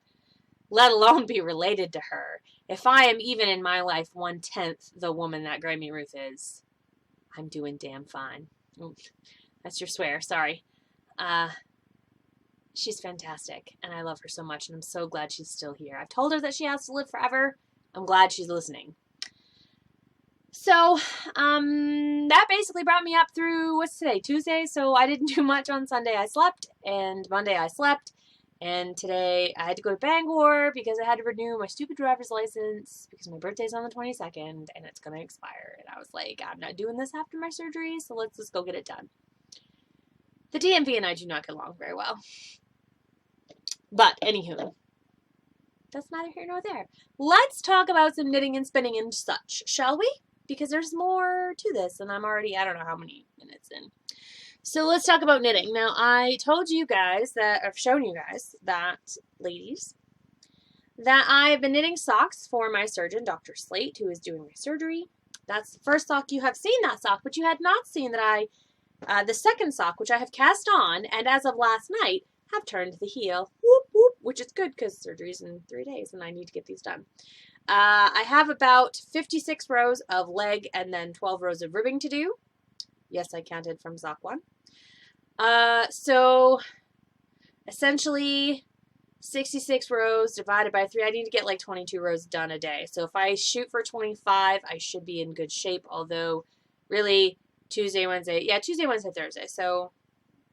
let alone be related to her. If I am even in my life 1/10 the woman that Grammy Ruth is, I'm doing damn fine. That's your swear, sorry. She's fantastic, and I love her so much, and I'm so glad she's still here. I've told her that she has to live forever. I'm glad she's listening. So, that basically brought me up through, what's today, Tuesday? So I didn't do much on Sunday. I slept, and Monday I slept. And today I had to go to Bangor because I had to renew my stupid driver's license because my birthday's on the 22nd and it's going to expire. And I was like, I'm not doing this after my surgery, so let's just go get it done. The DMV and I do not get along very well. But, anywho, that's neither here nor there. Let's talk about some knitting and spinning and such, shall we? Because there's more to this, and I'm already, I don't know how many minutes in. So let's talk about knitting. Now, I told you guys that, I've shown you guys that, ladies, that I've been knitting socks for my surgeon, Dr. Slate, who is doing my surgery. That's the first sock. You have seen that sock, but you had not seen that the second sock, which I have cast on, and as of last night, have turned the heel, whoop, whoop, which is good because surgery's in 3 days, and I need to get these done. I have about 56 rows of leg and then 12 rows of ribbing to do. Yes, I counted from sock 1. So essentially 66 rows divided by 3. I need to get like 22 rows done a day. So if I shoot for 25, I should be in good shape. Although really Tuesday, Wednesday, Thursday. So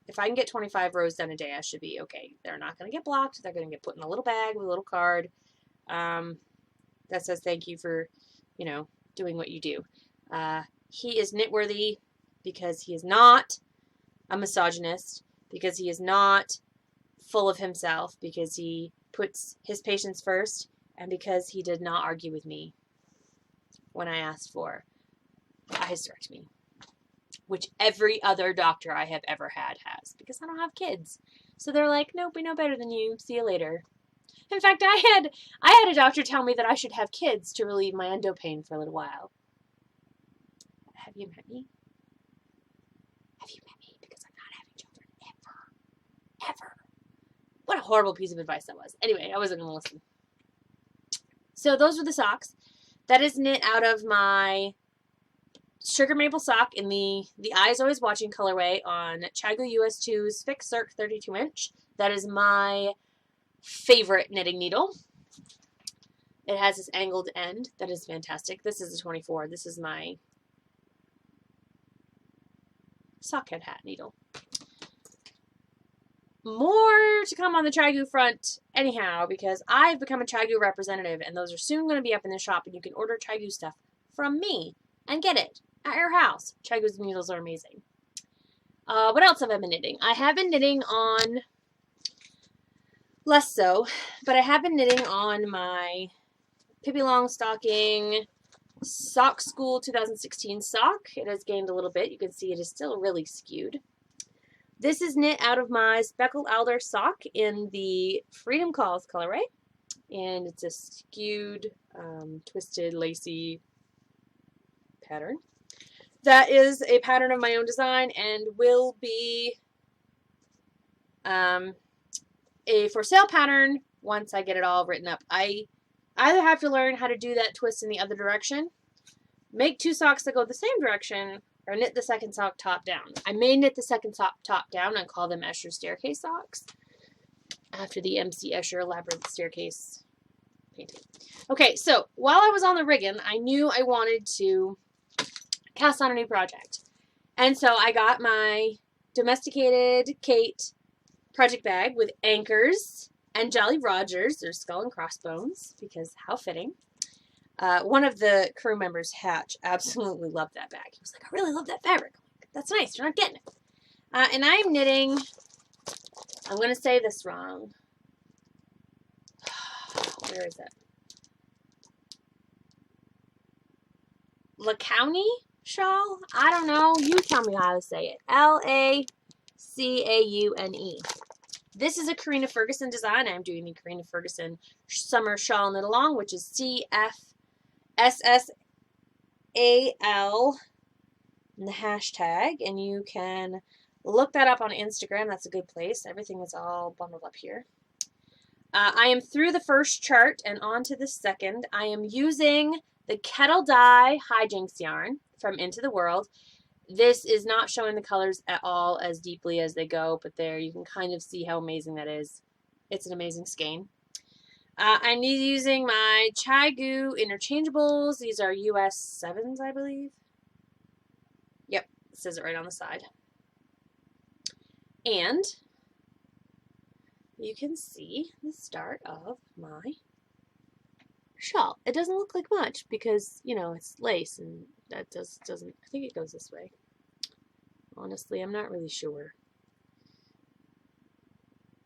if I can get 25 rows done a day, I should be okay. They're not going to get blocked. They're going to get put in a little bag with a little card that says thank you for, doing what you do. He is knitworthy because he is not a misogynist, because he is not full of himself, because he puts his patients first, and because he did not argue with me when I asked for a hysterectomy, which every other doctor I have ever had has, because I don't have kids. So they're like, nope, we know better than you. See you later. In fact, I had a doctor tell me that I should have kids to relieve my endo pain for a little while. Have you met me? Have you met me? Because I'm not having children ever. What a horrible piece of advice that was. Anyway, I wasn't going to listen. So those were the socks. That is knit out of my Sugar Maple sock in the Eyes Always Watching colorway on Chagu US2's Fix Circ 32 inch. That is my favorite knitting needle. It has this angled end that is fantastic. This is a 24. This is my sockhead hat needle. More to come on the Chagu front anyhow, because I've become a Chagu representative, and those are soon going to be up in the shop, and you can order Chagu stuff from me and get it at your house. Chagu's needles are amazing. What else have I been knitting? I have been knitting on, less so, but I have been knitting on my Pippi Longstocking Sock School 2016 sock. It has gained a little bit. You can see it is still really skewed. This is knit out of my Speckled Alder sock in the Freedom Calls colorway. And it's a skewed, twisted, lacy pattern. That is a pattern of my own design and will be a for sale pattern once I get it all written up. I either have to learn how to do that twist in the other direction, make 2 socks that go the same direction, or knit the second sock top down. I may knit the second sock top down and call them Escher staircase socks after the MC Escher labyrinth staircase painting. Okay, so while I was on the Riggan, I knew I wanted to cast on a new project. And so I got my Domesticated Kate project bag with anchors and Jolly Rogers, their skull and crossbones, because how fitting. One of the crew members, Hatch, absolutely loved that bag. He was like, I really love that fabric. That's nice. You're not getting it. And I'm knitting, I'm going to say this wrong. Where is it? Lacaune shawl? I don't know. You tell me how to say it. Lacaune. This is a Karina Ferguson design. I'm doing the Karina Ferguson Summer Shawl Knit Along, which is CFSSAL in the hashtag. And you can look that up on Instagram. That's a good place. Everything is all bundled up here. I am through the first chart and on to the second. I am using the Kettle Dye Hijinks yarn from Into the World. This is not showing the colors at all as deeply as they go, but there you can kind of see how amazing that is. It's an amazing skein. I'm using my Chai Gu interchangeables. These are US 7s, I believe. Yep, it says it right on the side. And you can see the start of my shawl. It doesn't look like much because, you know, it's lace and that doesn't, I think it goes this way. Honestly, I'm not really sure.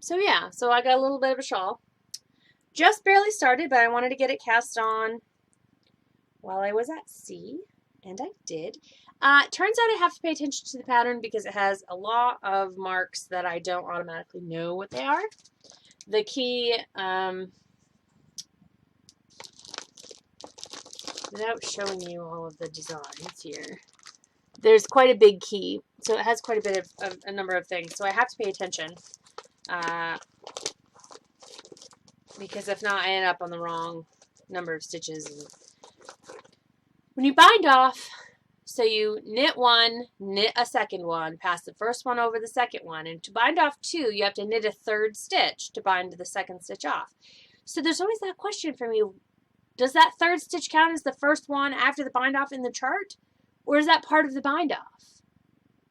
So yeah, so I got a little bit of a shawl. Just barely started, but I wanted to get it cast on while I was at sea, and I did. Turns out I have to pay attention to the pattern because it has a lot of marks that I don't automatically know what they are. The key, without showing you all of the designs here, there's quite a big key, so it has quite a bit of a number of things, so I have to pay attention, because if not, I end up on the wrong number of stitches. When you bind off, so you knit one, knit a second one, pass the first one over the second one, and to bind off two, you have to knit a third stitch to bind the second stitch off. So there's always that question for me, does that third stitch count as the first one after the bind off in the chart? Or is that part of the bind off?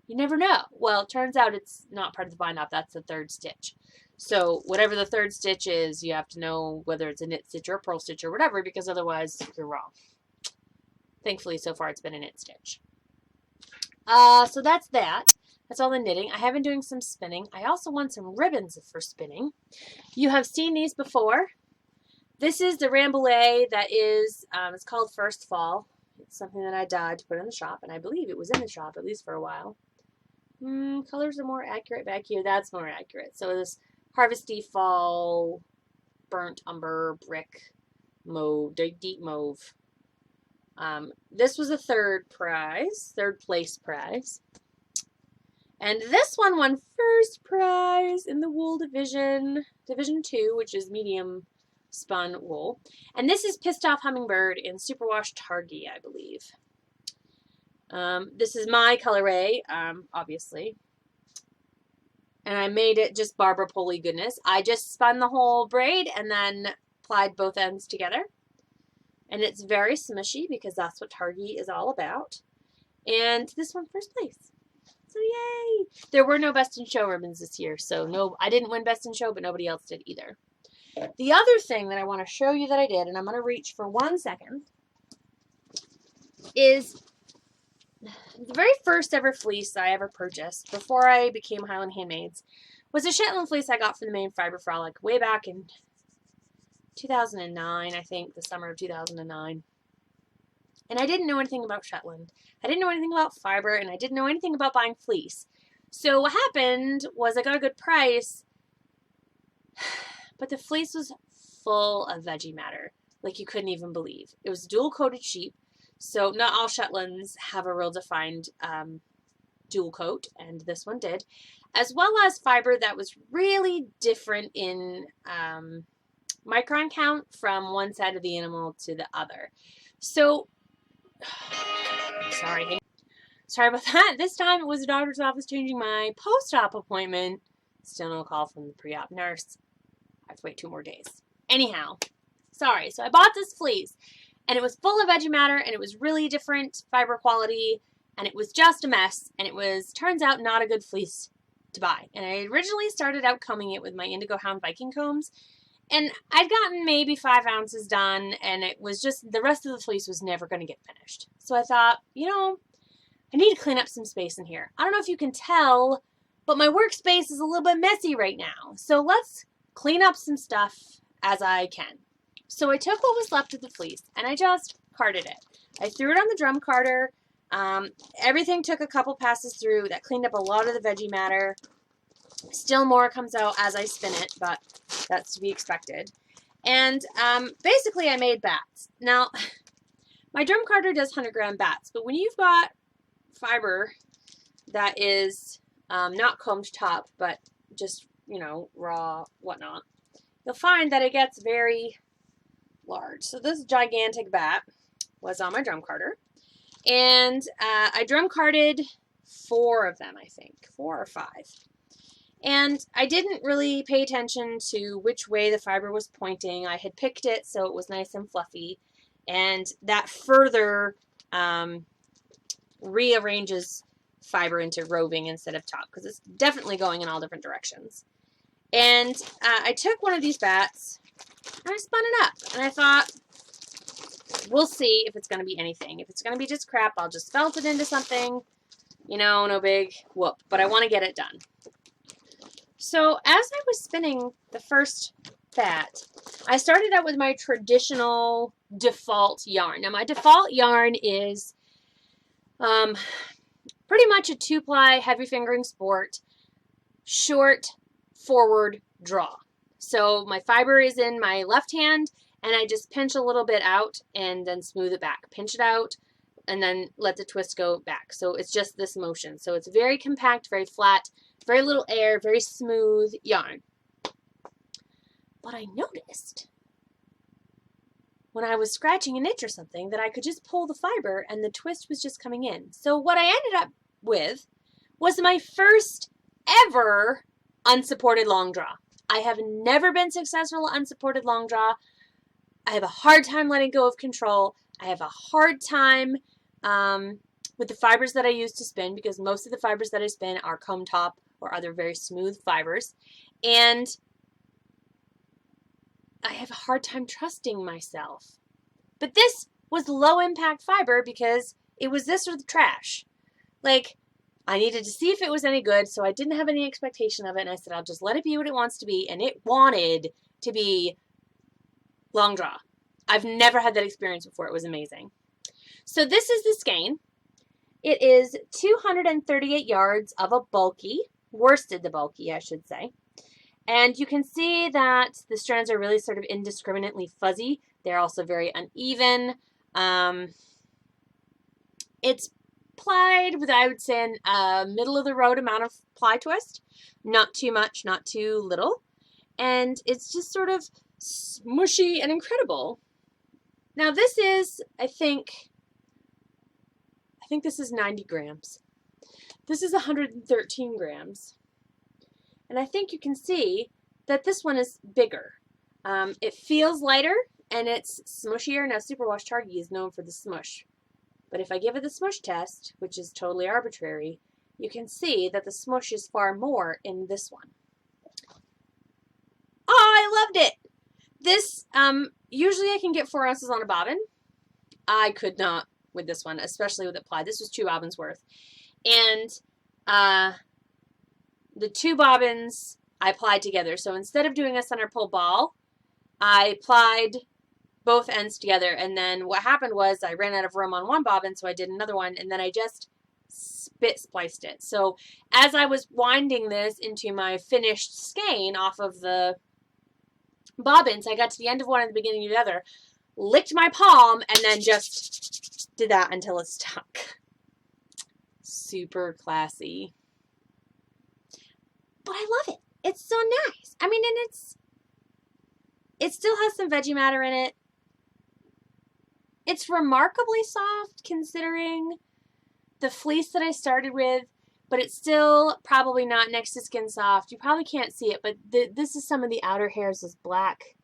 You never know. Well, it turns out it's not part of the bind off, that's the third stitch. So whatever the third stitch is, you have to know whether it's a knit stitch or a purl stitch or whatever, because otherwise you're wrong. Thankfully, so far it's been a knit stitch. So that's that. That's all the knitting. I have been doing some spinning. I also won some ribbons for spinning. You have seen these before. This is the Rambouillet that is, it's called First Fall. It's something that I dyed to put in the shop, and I believe it was in the shop at least for a while. Colors are more accurate back here. That's more accurate. So this Harvesty Fall Burnt Umber Brick Mauve, deep mauve. This was a third place prize. And this one won first prize in the wool division, Division 2, which is medium spun wool. And this is Pissed Off Hummingbird in Superwash Targhee, I believe. This is my colorway, obviously. And I made it just Barbara Pulley goodness. I just spun the whole braid and then plied both ends together. And it's very smushy because that's what Targhee is all about. And this one first place. So yay! There were no Best in Show ribbons this year, so no, I didn't win Best in Show, but nobody else did either. The other thing that I want to show you that I did, and I'm going to reach for 1 second, is the very first ever fleece I ever purchased before I became Highland Handmades was a Shetland fleece I got from the main Fiber Frolic way back in 2009, I think, the summer of 2009. And I didn't know anything about Shetland. I didn't know anything about fiber, and I didn't know anything about buying fleece. So what happened was I got a good price, but the fleece was full of veggie matter, like you couldn't even believe. It was dual-coated sheep, so not all Shetlands have a real defined dual coat, and this one did, as well as fiber that was really different in micron count from one side of the animal to the other. So, sorry. Sorry about that. This time it was the doctor's office changing my post-op appointment. Still no call from the pre-op nurse. I have to wait 2 more days. Anyhow, sorry. So I bought this fleece, and it was full of veggie matter, and it was really different fiber quality, and it was just a mess, and it was, turns out, not a good fleece to buy. And I originally started out combing it with my Indigo Hound Viking combs, and I'd gotten maybe 5 ounces done, and it was just, the rest of the fleece was never going to get finished. So I thought, you know, I need to clean up some space in here. I don't know if you can tell, but my workspace is a little bit messy right now. So let's clean up some stuff as I can. So I took what was left of the fleece and I just carded it. I threw it on the drum carder. Everything took a couple passes through. That cleaned up a lot of the veggie matter. Still more comes out as I spin it, but that's to be expected. And basically I made bats. Now, my drum carder does 100-gram bats, but when you've got fiber that is not combed top, but just, you know, raw, whatnot, you'll find that it gets very large. So this gigantic bat was on my drum carder, and I drum carded 4 of them, I think, 4 or 5. And I didn't really pay attention to which way the fiber was pointing. I had picked it so it was nice and fluffy, and that further rearranges fiber into roving instead of top, because it's definitely going in all different directions. And I took one of these bats and I spun it up, and I thought, we'll see if it's going to be anything. If it's going to be just crap, I'll just felt it into something, you know, no big whoop, but I want to get it done. So as I was spinning the first bat, I started out with my traditional default yarn. Now my default yarn is pretty much a 2-ply heavy fingering sport, short forward draw. So my fiber is in my left hand, and I just pinch a little bit out and then smooth it back. Pinch it out and then let the twist go back. So it's just this motion. So it's very compact, very flat, very little air, very smooth yarn. But I noticed when I was scratching an itch or something that I could just pull the fiber and the twist was just coming in. So what I ended up with was my first ever unsupported long draw. I have never been successful at unsupported long draw. I have a hard time letting go of control. I have a hard time with the fibers that I use to spin, because most of the fibers that I spin are comb top or other very smooth fibers. And I have a hard time trusting myself. But this was low impact fiber because it was this or the trash. Like, I needed to see if it was any good, so I didn't have any expectation of it, and I said, I'll just let it be what it wants to be, and it wanted to be long draw. I've never had that experience before. It was amazing. So this is the skein. It is 238 yards of a bulky, worsted the bulky, I should say. And you can see that the strands are really sort of indiscriminately fuzzy. They're also very uneven. It's plied with, I would say, a middle of the road amount of ply twist. Not too much, not too little. And it's just sort of smushy and incredible. Now this is, I think this is 90 grams. This is 113 grams. And I think you can see that this one is bigger. It feels lighter and it's smushier. Now Superwash Targhee is known for the smush. But if I give it the smush test, which is totally arbitrary, you can see that the smush is far more in this one. Oh, I loved it! This, usually I can get 4 ounces on a bobbin. I could not with this one, especially with it plied. This was 2 bobbins worth. And the 2 bobbins I plied together. So instead of doing a center pull ball, I plied both ends together, and then what happened was I ran out of room on one bobbin, so I did another one, and then I just spit spliced it. So as I was winding this into my finished skein off of the bobbins, I got to the end of one and the beginning of the other, licked my palm, and then just did that until it stuck. Super classy. But I love it. It's so nice. I mean, and it still has some veggie matter in it. It's remarkably soft considering the fleece that I started with, but it's still probably not next to Skin Soft. You probably can't see it, but this is some of the outer hairs, this black.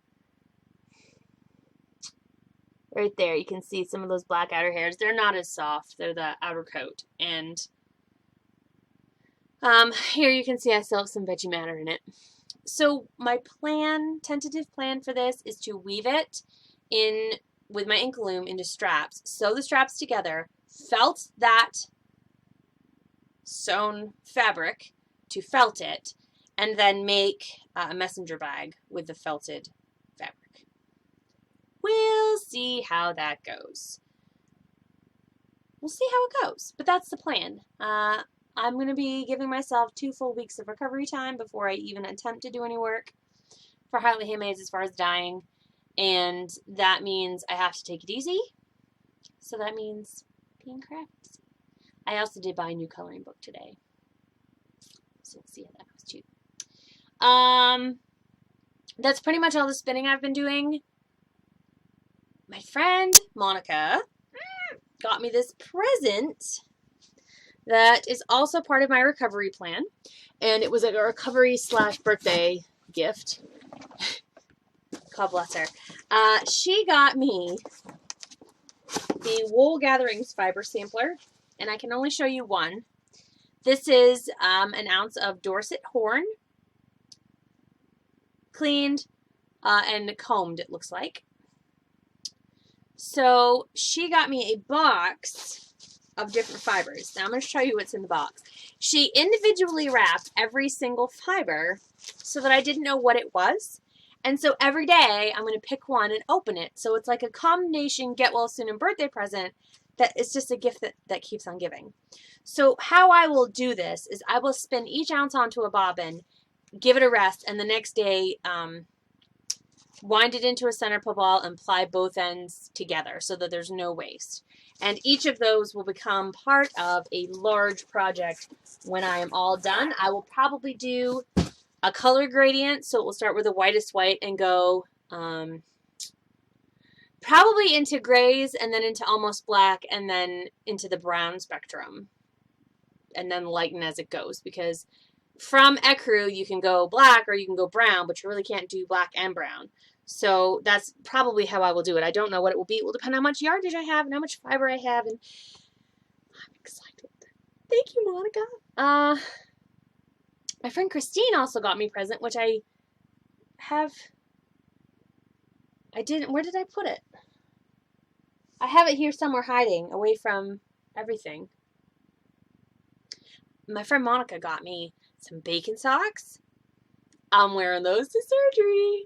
Right there, you can see some of those black outer hairs. They're not as soft. They're the outer coat. And here you can see I still have some veggie matter in it. So my plan, tentative plan for this is to weave it in with my ink loom into straps. Sew the straps together, felt that sewn fabric to felt it, and then make a messenger bag with the felted fabric. We'll see how that goes. We'll see how it goes, but that's the plan. I'm going to be giving myself 2 full weeks of recovery time before I even attempt to do any work for Highland Handmades as far as dyeing, and that means I have to take it easy, so that means being crafty. I also did buy a new coloring book today, so we'll see how that goes too. That's pretty much all the spinning I've been doing. My friend Monica got me this present that is also part of my recovery plan, and it was a recovery / birthday gift. God bless her. She got me the Wool Gatherings fiber sampler, and I can only show you one. This is an ounce of Dorset horn, cleaned and combed, it looks like. So she got me a box of different fibers. Now I'm going to show you what's in the box. She individually wrapped every single fiber so that I didn't know what it was. And so every day I'm going to pick one and open it. So it's like a combination get well soon and birthday present that is just a gift that keeps on giving. So how I will do this is I will spin each ounce onto a bobbin, give it a rest, and the next day wind it into a center pull ball and ply both ends together so that there's no waste. And each of those will become part of a large project when I am all done. I will probably do a color gradient, so it will start with the whitest white and go probably into grays and then into almost black and then into the brown spectrum and then lighten as it goes, because from ecru you can go black or you can go brown, but you really can't do black and brown. So that's probably how I will do it. I don't know what it will be. It will depend on how much yardage I have and how much fiber I have, and I'm excited. Thank you, Monica. My friend Christine also got me a present, which I didn't, where did I put it? I have it here somewhere hiding away from everything. My friend Monica got me some bacon socks. I'm wearing those to surgery.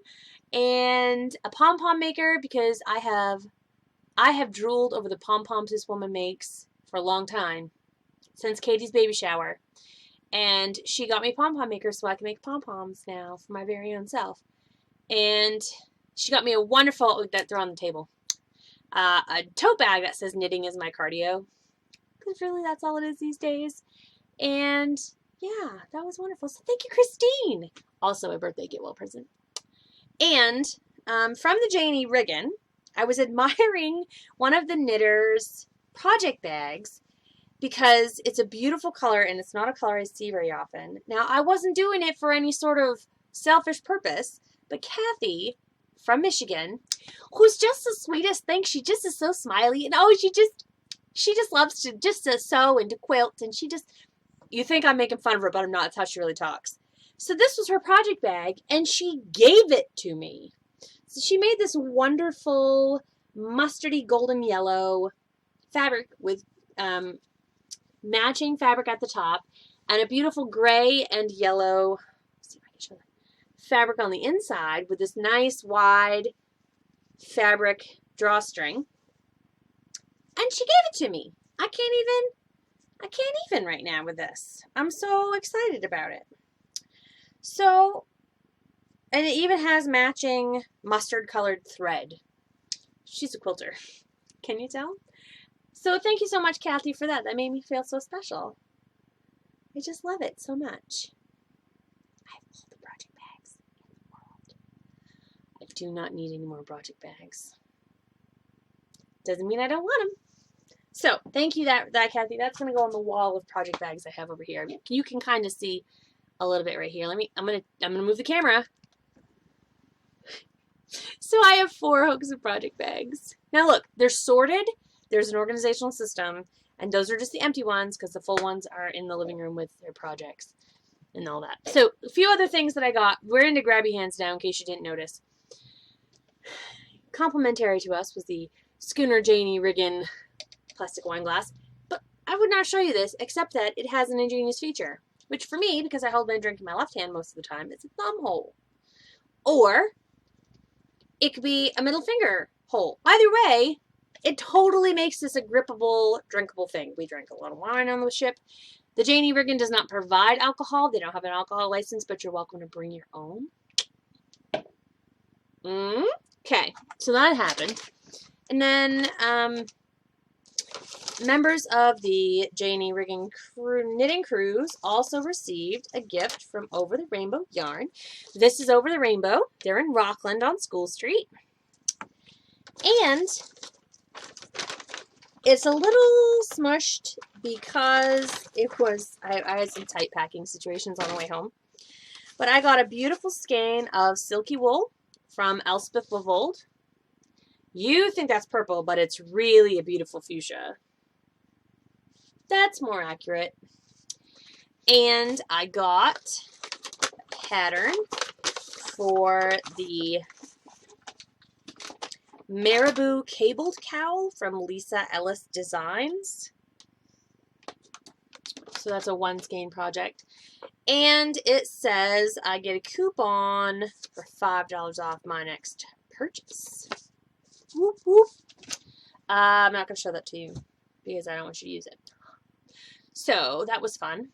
And a pom-pom maker, because I have drooled over the pom-poms this woman makes for a long time, since Katie's baby shower. And she got me a pom-pom maker so I can make pom-poms now for my very own self. And she got me a wonderful, they're on the table, a tote bag that says knitting is my cardio. Because really that's all it is these days. And yeah, that was wonderful. So thank you, Christine. Also a birthday get well present. And from the J&E Riggin, I was admiring one of the knitter's project bags because it's a beautiful color and it's not a color I see very often. Now, I wasn't doing it for any sort of selfish purpose, but Kathy from Michigan, who's just the sweetest thing, she just is so smiley, and oh, she just loves to sew and to quilt, and you think I'm making fun of her, but I'm not. That's how she really talks. So this was her project bag, and she gave it to me. So she made this wonderful mustardy golden yellow fabric with matching fabric at the top and a beautiful gray and yellow, let's see if I can show that, fabric on the inside with this nice wide fabric drawstring. And she gave it to me. I can't even right now with this. I'm so excited about it. So, and it even has matching mustard colored thread. She's a quilter. Can you tell? So thank you so much, Kathy, for that. That made me feel so special. I just love it so much. I have all the project bags in the world. I do not need any more project bags. Doesn't mean I don't want them. So thank you that Kathy. That's gonna go on the wall of project bags I have over here. You can kind of see a little bit right here. I'm gonna move the camera. So I have 4 hooks of project bags. Now look, they're sorted. There's an organizational system, and those are just the empty ones because the full ones are in the living room with their projects and all that. So a few other things that I got. We're into grabby hands now, in case you didn't notice. Complimentary to us was the Schooner J&E Riggin plastic wine glass, but I would not show you this except that it has an ingenious feature, which for me, because I hold my drink in my left hand most of the time, it's a thumb hole. Or it could be a middle finger hole. Either way, it totally makes this a grippable, drinkable thing. We drank a lot of wine on the ship. The J&E Riggin does not provide alcohol. They don't have an alcohol license, but you're welcome to bring your own. Okay, so that happened. And then members of the J&E Riggin knitting cruise also received a gift from Over the Rainbow Yarn. This is Over the Rainbow. They're in Rockland on School Street. And it's a little smushed because it was, I had some tight packing situations on the way home. But I got a beautiful skein of silky wool from Elspeth Bavold. You think that's purple, but it's really a beautiful fuchsia. That's more accurate. And I got a pattern for the Marabou Cabled Cowl from Lisa Ellis Designs. So that's a 1 skein project. And it says I get a coupon for $5 off my next purchase. Whoop, whoop. I'm not going to show that to you because I don't want you to use it. So that was fun.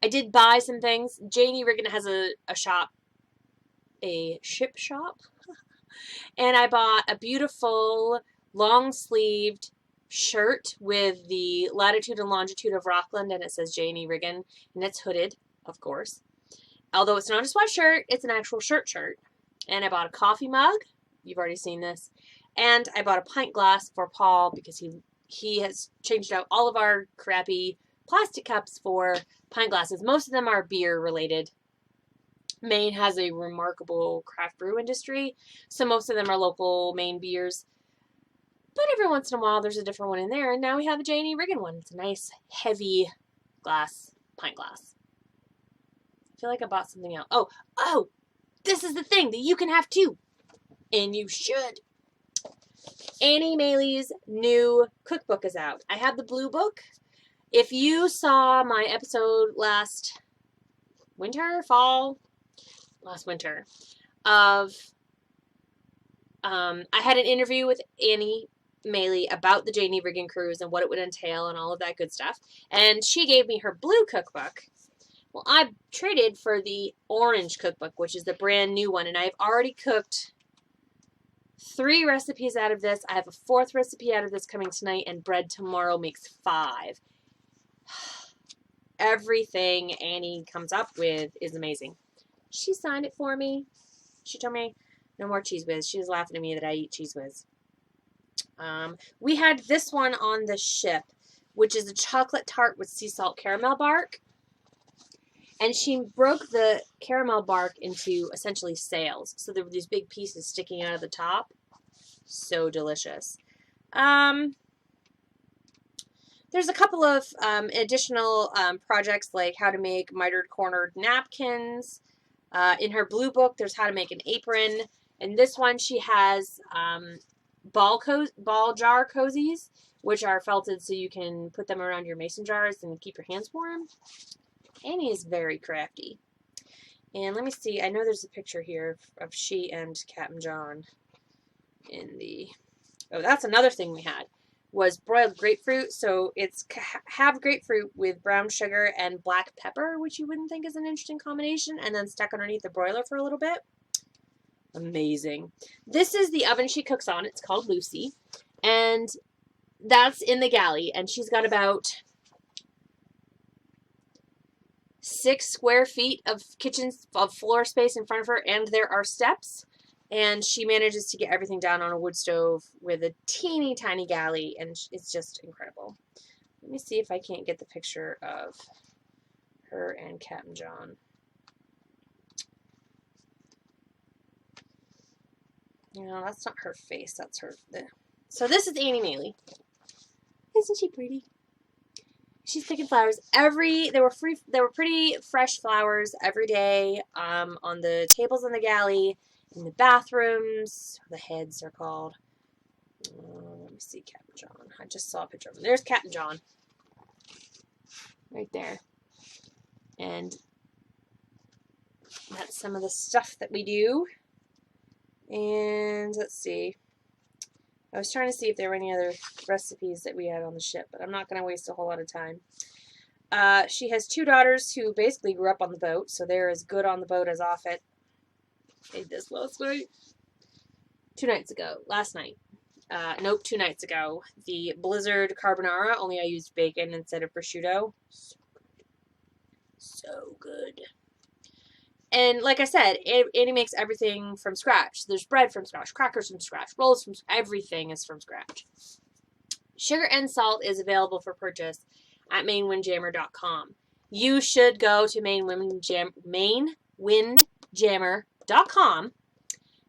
I did buy some things. J&E Riggin has a shop, a ship shop. And I bought a beautiful long-sleeved shirt with the latitude and longitude of Rockland, and it says J&E Riggin, and it's hooded, of course. Although it's not a sweatshirt, it's an actual shirt. And I bought a coffee mug. You've already seen this. And I bought a pint glass for Paul because he has changed out all of our crappy plastic cups for pint glasses. Most of them are beer related. Maine has a remarkable craft brew industry, so most of them are local Maine beers. But every once in a while, there's a different one in there, and now we have a J&E Riggin one. It's a nice, heavy glass, pint glass. I feel like I bought something else. Oh, this is the thing that you can have too, and you should. Annie Maley's new cookbook is out. I have the blue book. If you saw my episode last winter, of I had an interview with Annie Maley about the J&E Riggin cruise and what it would entail and all of that good stuff. And she gave me her blue cookbook. Well, I traded for the orange cookbook, which is the brand new one. And I've already cooked 3 recipes out of this. I have a 4th recipe out of this coming tonight, and bread tomorrow makes 5. Everything Annie comes up with is amazing. She signed it for me. She told me no more Cheese Whiz. She was laughing at me that I eat Cheese Whiz. We had this one on the ship, which is a chocolate tart with sea salt caramel bark. And she broke the caramel bark into essentially sails. So there were these big pieces sticking out of the top. So delicious. There's a couple of additional projects like how to make mitered cornered napkins. In her blue book, there's how to make an apron. And this one, she has ball jar cozies, which are felted so you can put them around your mason jars and keep your hands warm. Annie is very crafty. And let me see. I know there's a picture here of she and Captain John in the... Oh, that's another thing we had, was broiled grapefruit. So it's half grapefruit with brown sugar and black pepper, which you wouldn't think is an interesting combination, and then stuck underneath the broiler for a little bit. Amazing. This is the oven she cooks on. It's called Lucy. And that's in the galley. And she's got about 6 square feet of floor space in front of her, and there are steps. And she manages to get everything down on a wood stove with a teeny tiny galley, and it's just incredible. Let me see if I can't get the picture of her and Captain John. No, that's not her face. That's her. So this is Annie Neely. Isn't she pretty? She's picking flowers There were pretty fresh flowers every day. On the tables in the galley, in the bathrooms. The heads are called. Let me see, Captain John. I just saw a picture of him. There's Captain John. Right there. And that's some of the stuff that we do. And let's see. I was trying to see if there were any other recipes that we had on the ship, but I'm not going to waste a whole lot of time. She has 2 daughters who basically grew up on the boat, so they're as good on the boat as off it. Made this last night. 2 nights ago. Last night. Nope, 2 nights ago. The Blizzard Carbonara, only I used bacon instead of prosciutto. So good. And like I said, Annie makes everything from scratch. There's bread from scratch, crackers from scratch, rolls from scratch. Everything is from scratch. Sugar and salt is available for purchase at mainwindjammer.com. You should go to mainwindjammer.com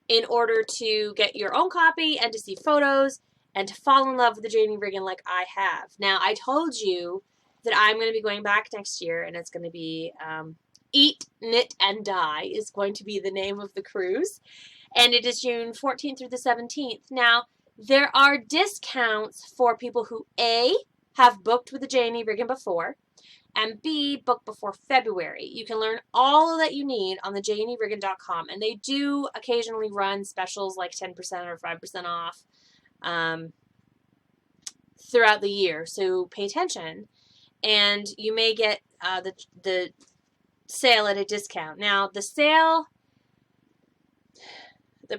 in order to get your own copy and to see photos and to fall in love with the J&E Riggin like I have. Now, I told you that I'm going to be going back next year, and it's going to be... Eat, Knit, and Die is going to be the name of the cruise. And it is June 14th through the 17th. Now, there are discounts for people who, A, have booked with the J&E Riggin before, and B, booked before February. You can learn all that you need on the JandieRiggin.com. And they do occasionally run specials like 10% or 5% off throughout the year. So pay attention. And you may get the sale at a discount. Now, the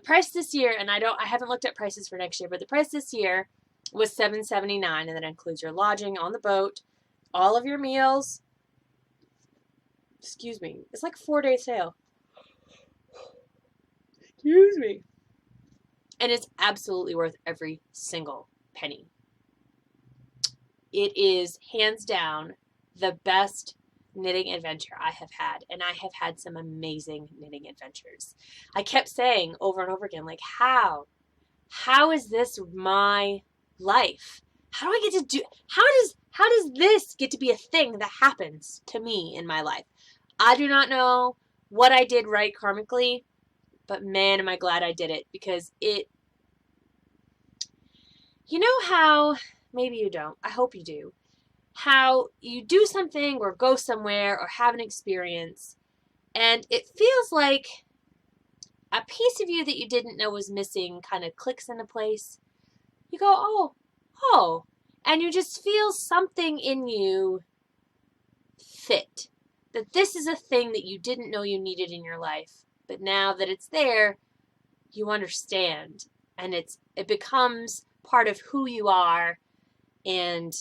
price this year, and I haven't looked at prices for next year, but the price this year was $7.79, and that includes your lodging on the boat, all of your meals. Excuse me. It's like a 4-day sale. Excuse me. And it's absolutely worth every single penny. It is hands down the best knitting adventure I have had, and I have had some amazing knitting adventures. I kept saying over and over again, like, how is this my life? How do I get to do, how does this get to be a thing that happens to me in my life? I do not know what I did right karmically, but man, am I glad I did it, because you know how, maybe you don't, I hope you do, how you do something or go somewhere or have an experience, and it feels like a piece of you that you didn't know was missing kind of clicks into place. You go, oh, and you just feel something in you fit. That this is a thing that you didn't know you needed in your life, but now that it's there, you understand, and it becomes part of who you are and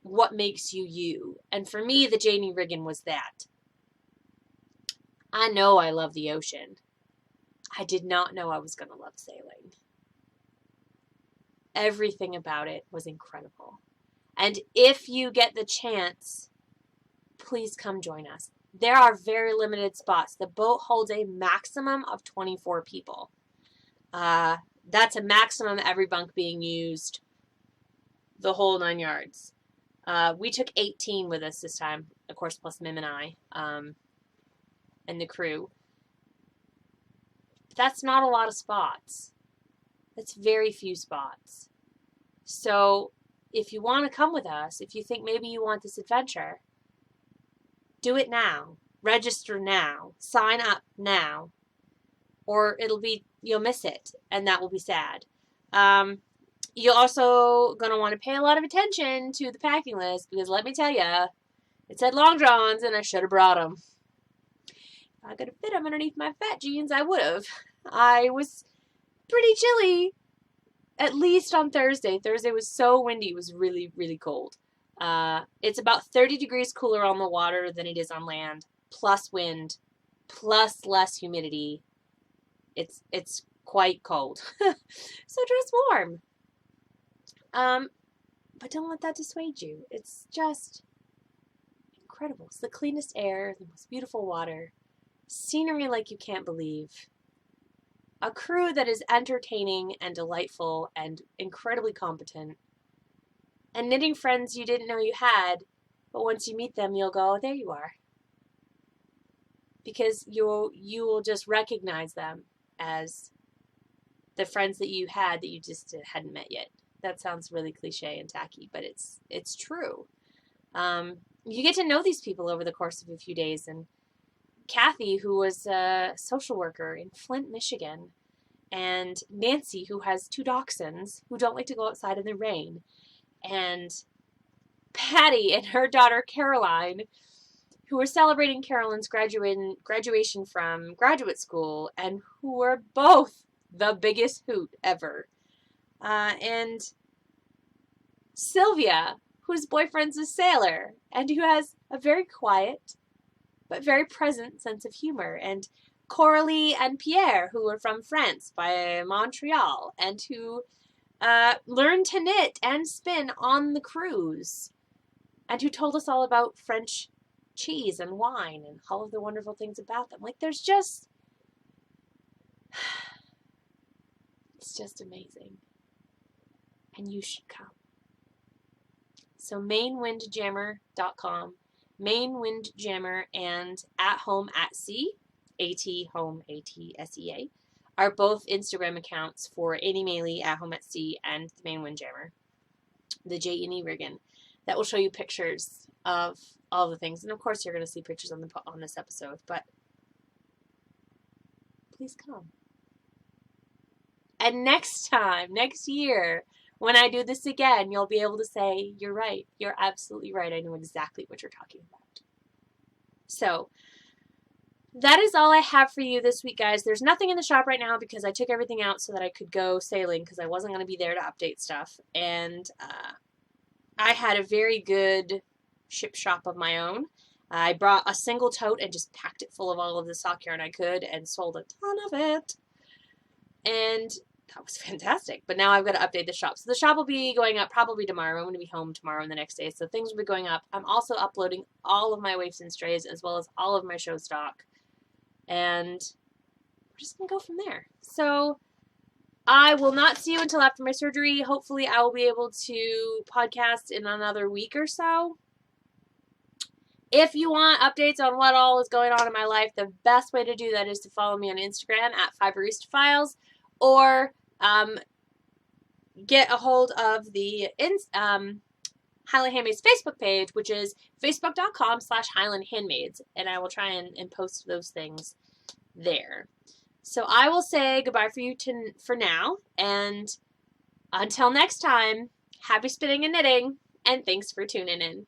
what makes you you. And for me, the J&E Riggin was that. I know I love the ocean. I did not know I was going to love sailing. Everything about it was incredible. And if you get the chance, please come join us. There are very limited spots. The boat holds a maximum of 24 people. That's a maximum, every bunk being used, the whole 9 yards. We took 18 with us this time, of course, plus Mim and I, and the crew. That's not a lot of spots. That's very few spots. So if you want to come with us, if you think maybe you want this adventure, do it now. Register now. Sign up now. Or you'll miss it, and that will be sad. You're also going to want to pay a lot of attention to the packing list, because let me tell you, it said long johns, and I should have brought them. If I could have fit them underneath my fat jeans, I would have. I was pretty chilly, at least on Thursday. Thursday was so windy. It was really, really cold. It's about 30 degrees cooler on the water than it is on land, plus wind, plus less humidity. It's quite cold. So dress warm. But don't let that dissuade you. It's just incredible. It's the cleanest air, the most beautiful water, scenery like you can't believe, a crew that is entertaining and delightful and incredibly competent, and knitting friends you didn't know you had, but once you meet them, you'll go, there you are. Because you will just recognize them as the friends that you had that you just hadn't met yet. That sounds really cliche and tacky, but it's true. You get to know these people over the course of a few days. And Kathy, who was a social worker in Flint, Michigan, and Nancy, who has 2 dachshunds who don't like to go outside in the rain, and Patty and her daughter Caroline, who were celebrating Caroline's graduation from graduate school, and who were both the biggest hoot ever. And Sylvia, whose boyfriend's a sailor, and who has a very quiet but very present sense of humor. And Coralie and Pierre, who are from France by Montreal, and who learned to knit and spin on the cruise, and who told us all about French cheese and wine and all of the wonderful things about them. Like, there's just... it's just amazing. And you should come. So mainwindjammer.com, mainwindjammer, and At Home at Sea, A-T Home, A-T-S-E-A, are both Instagram accounts for Amy Maley, At Home at Sea, and the Main Windjammer, the J&E Riggin, that will show you pictures of all the things. And of course you're going to see pictures on this episode, but please come. And next year, when I do this again, you'll be able to say, you're right. You're absolutely right. I know exactly what you're talking about. So that is all I have for you this week, guys. There's nothing in the shop right now because I took everything out so that I could go sailing because I wasn't going to be there to update stuff. And I had a very good ship shop of my own. I brought a single tote and just packed it full of all of the sock yarn I could and sold a ton of it. And that was fantastic. But now I've got to update the shop. So the shop will be going up probably tomorrow. I'm going to be home tomorrow and the next day. So things will be going up. I'm also uploading all of my waifs and strays as well as all of my show stock. And we're just going to go from there. So I will not see you until after my surgery. Hopefully I will be able to podcast in another week or so. If you want updates on what all is going on in my life, the best way to do that is to follow me on Instagram at FiberFiles, or get a hold of the Highland Handmades Facebook page, which is facebook.com/Highland Handmades, and I will try and post those things there. So I will say goodbye for now, and until next time, happy spinning and knitting, and thanks for tuning in.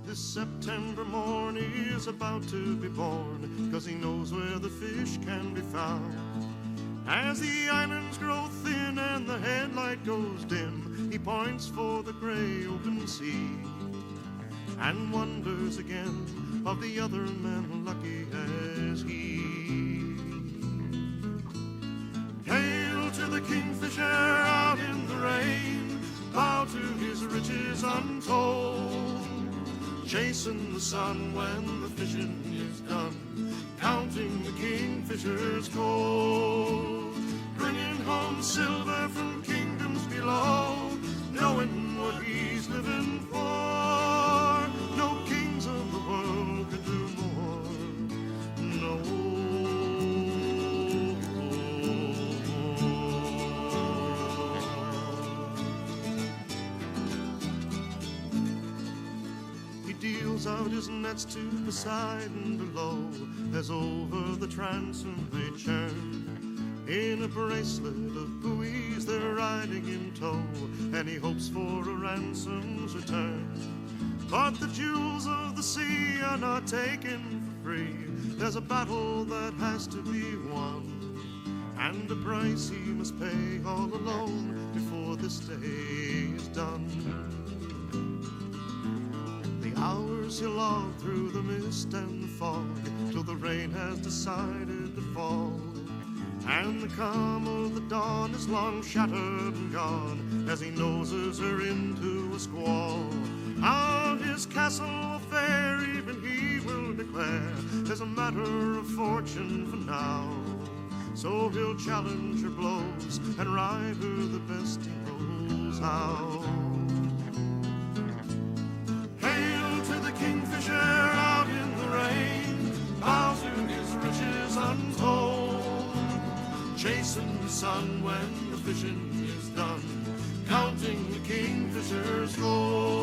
This September morn he is about to be born, 'cause he knows where the fish can be found. As the islands grow thin and the headlight goes dim, he points for the gray open sea, and wonders again of the other men lucky as he. Hail to the kingfisher out in the rain, bow to his riches untold, chasing the sun when the fishing is done, counting the kingfisher's gold, bringing home silver from kingdoms below, knowing what he's living for. No kings of the world could do more. No. He deals out his nets to beside and below, as over the transom they churn. In a bracelet of buoys they're riding in tow, and he hopes for a ransom's return. But the jewels of the sea are not taken for free. There's a battle that has to be won, and a price he must pay all alone before this day is done. The hours he'll log through the mist and the fog, till the rain has decided to fall. And the come of the dawn is long shattered and gone, as he noses her into a squall. How his castle will fare, even he will declare, as a matter of fortune for now. So he'll challenge her blows and ride her the best he knows how. Hail to the kingfisher out in the rain, bow to his riches untold, chasing the sun when the fishing is done, counting the kingfisher's gold.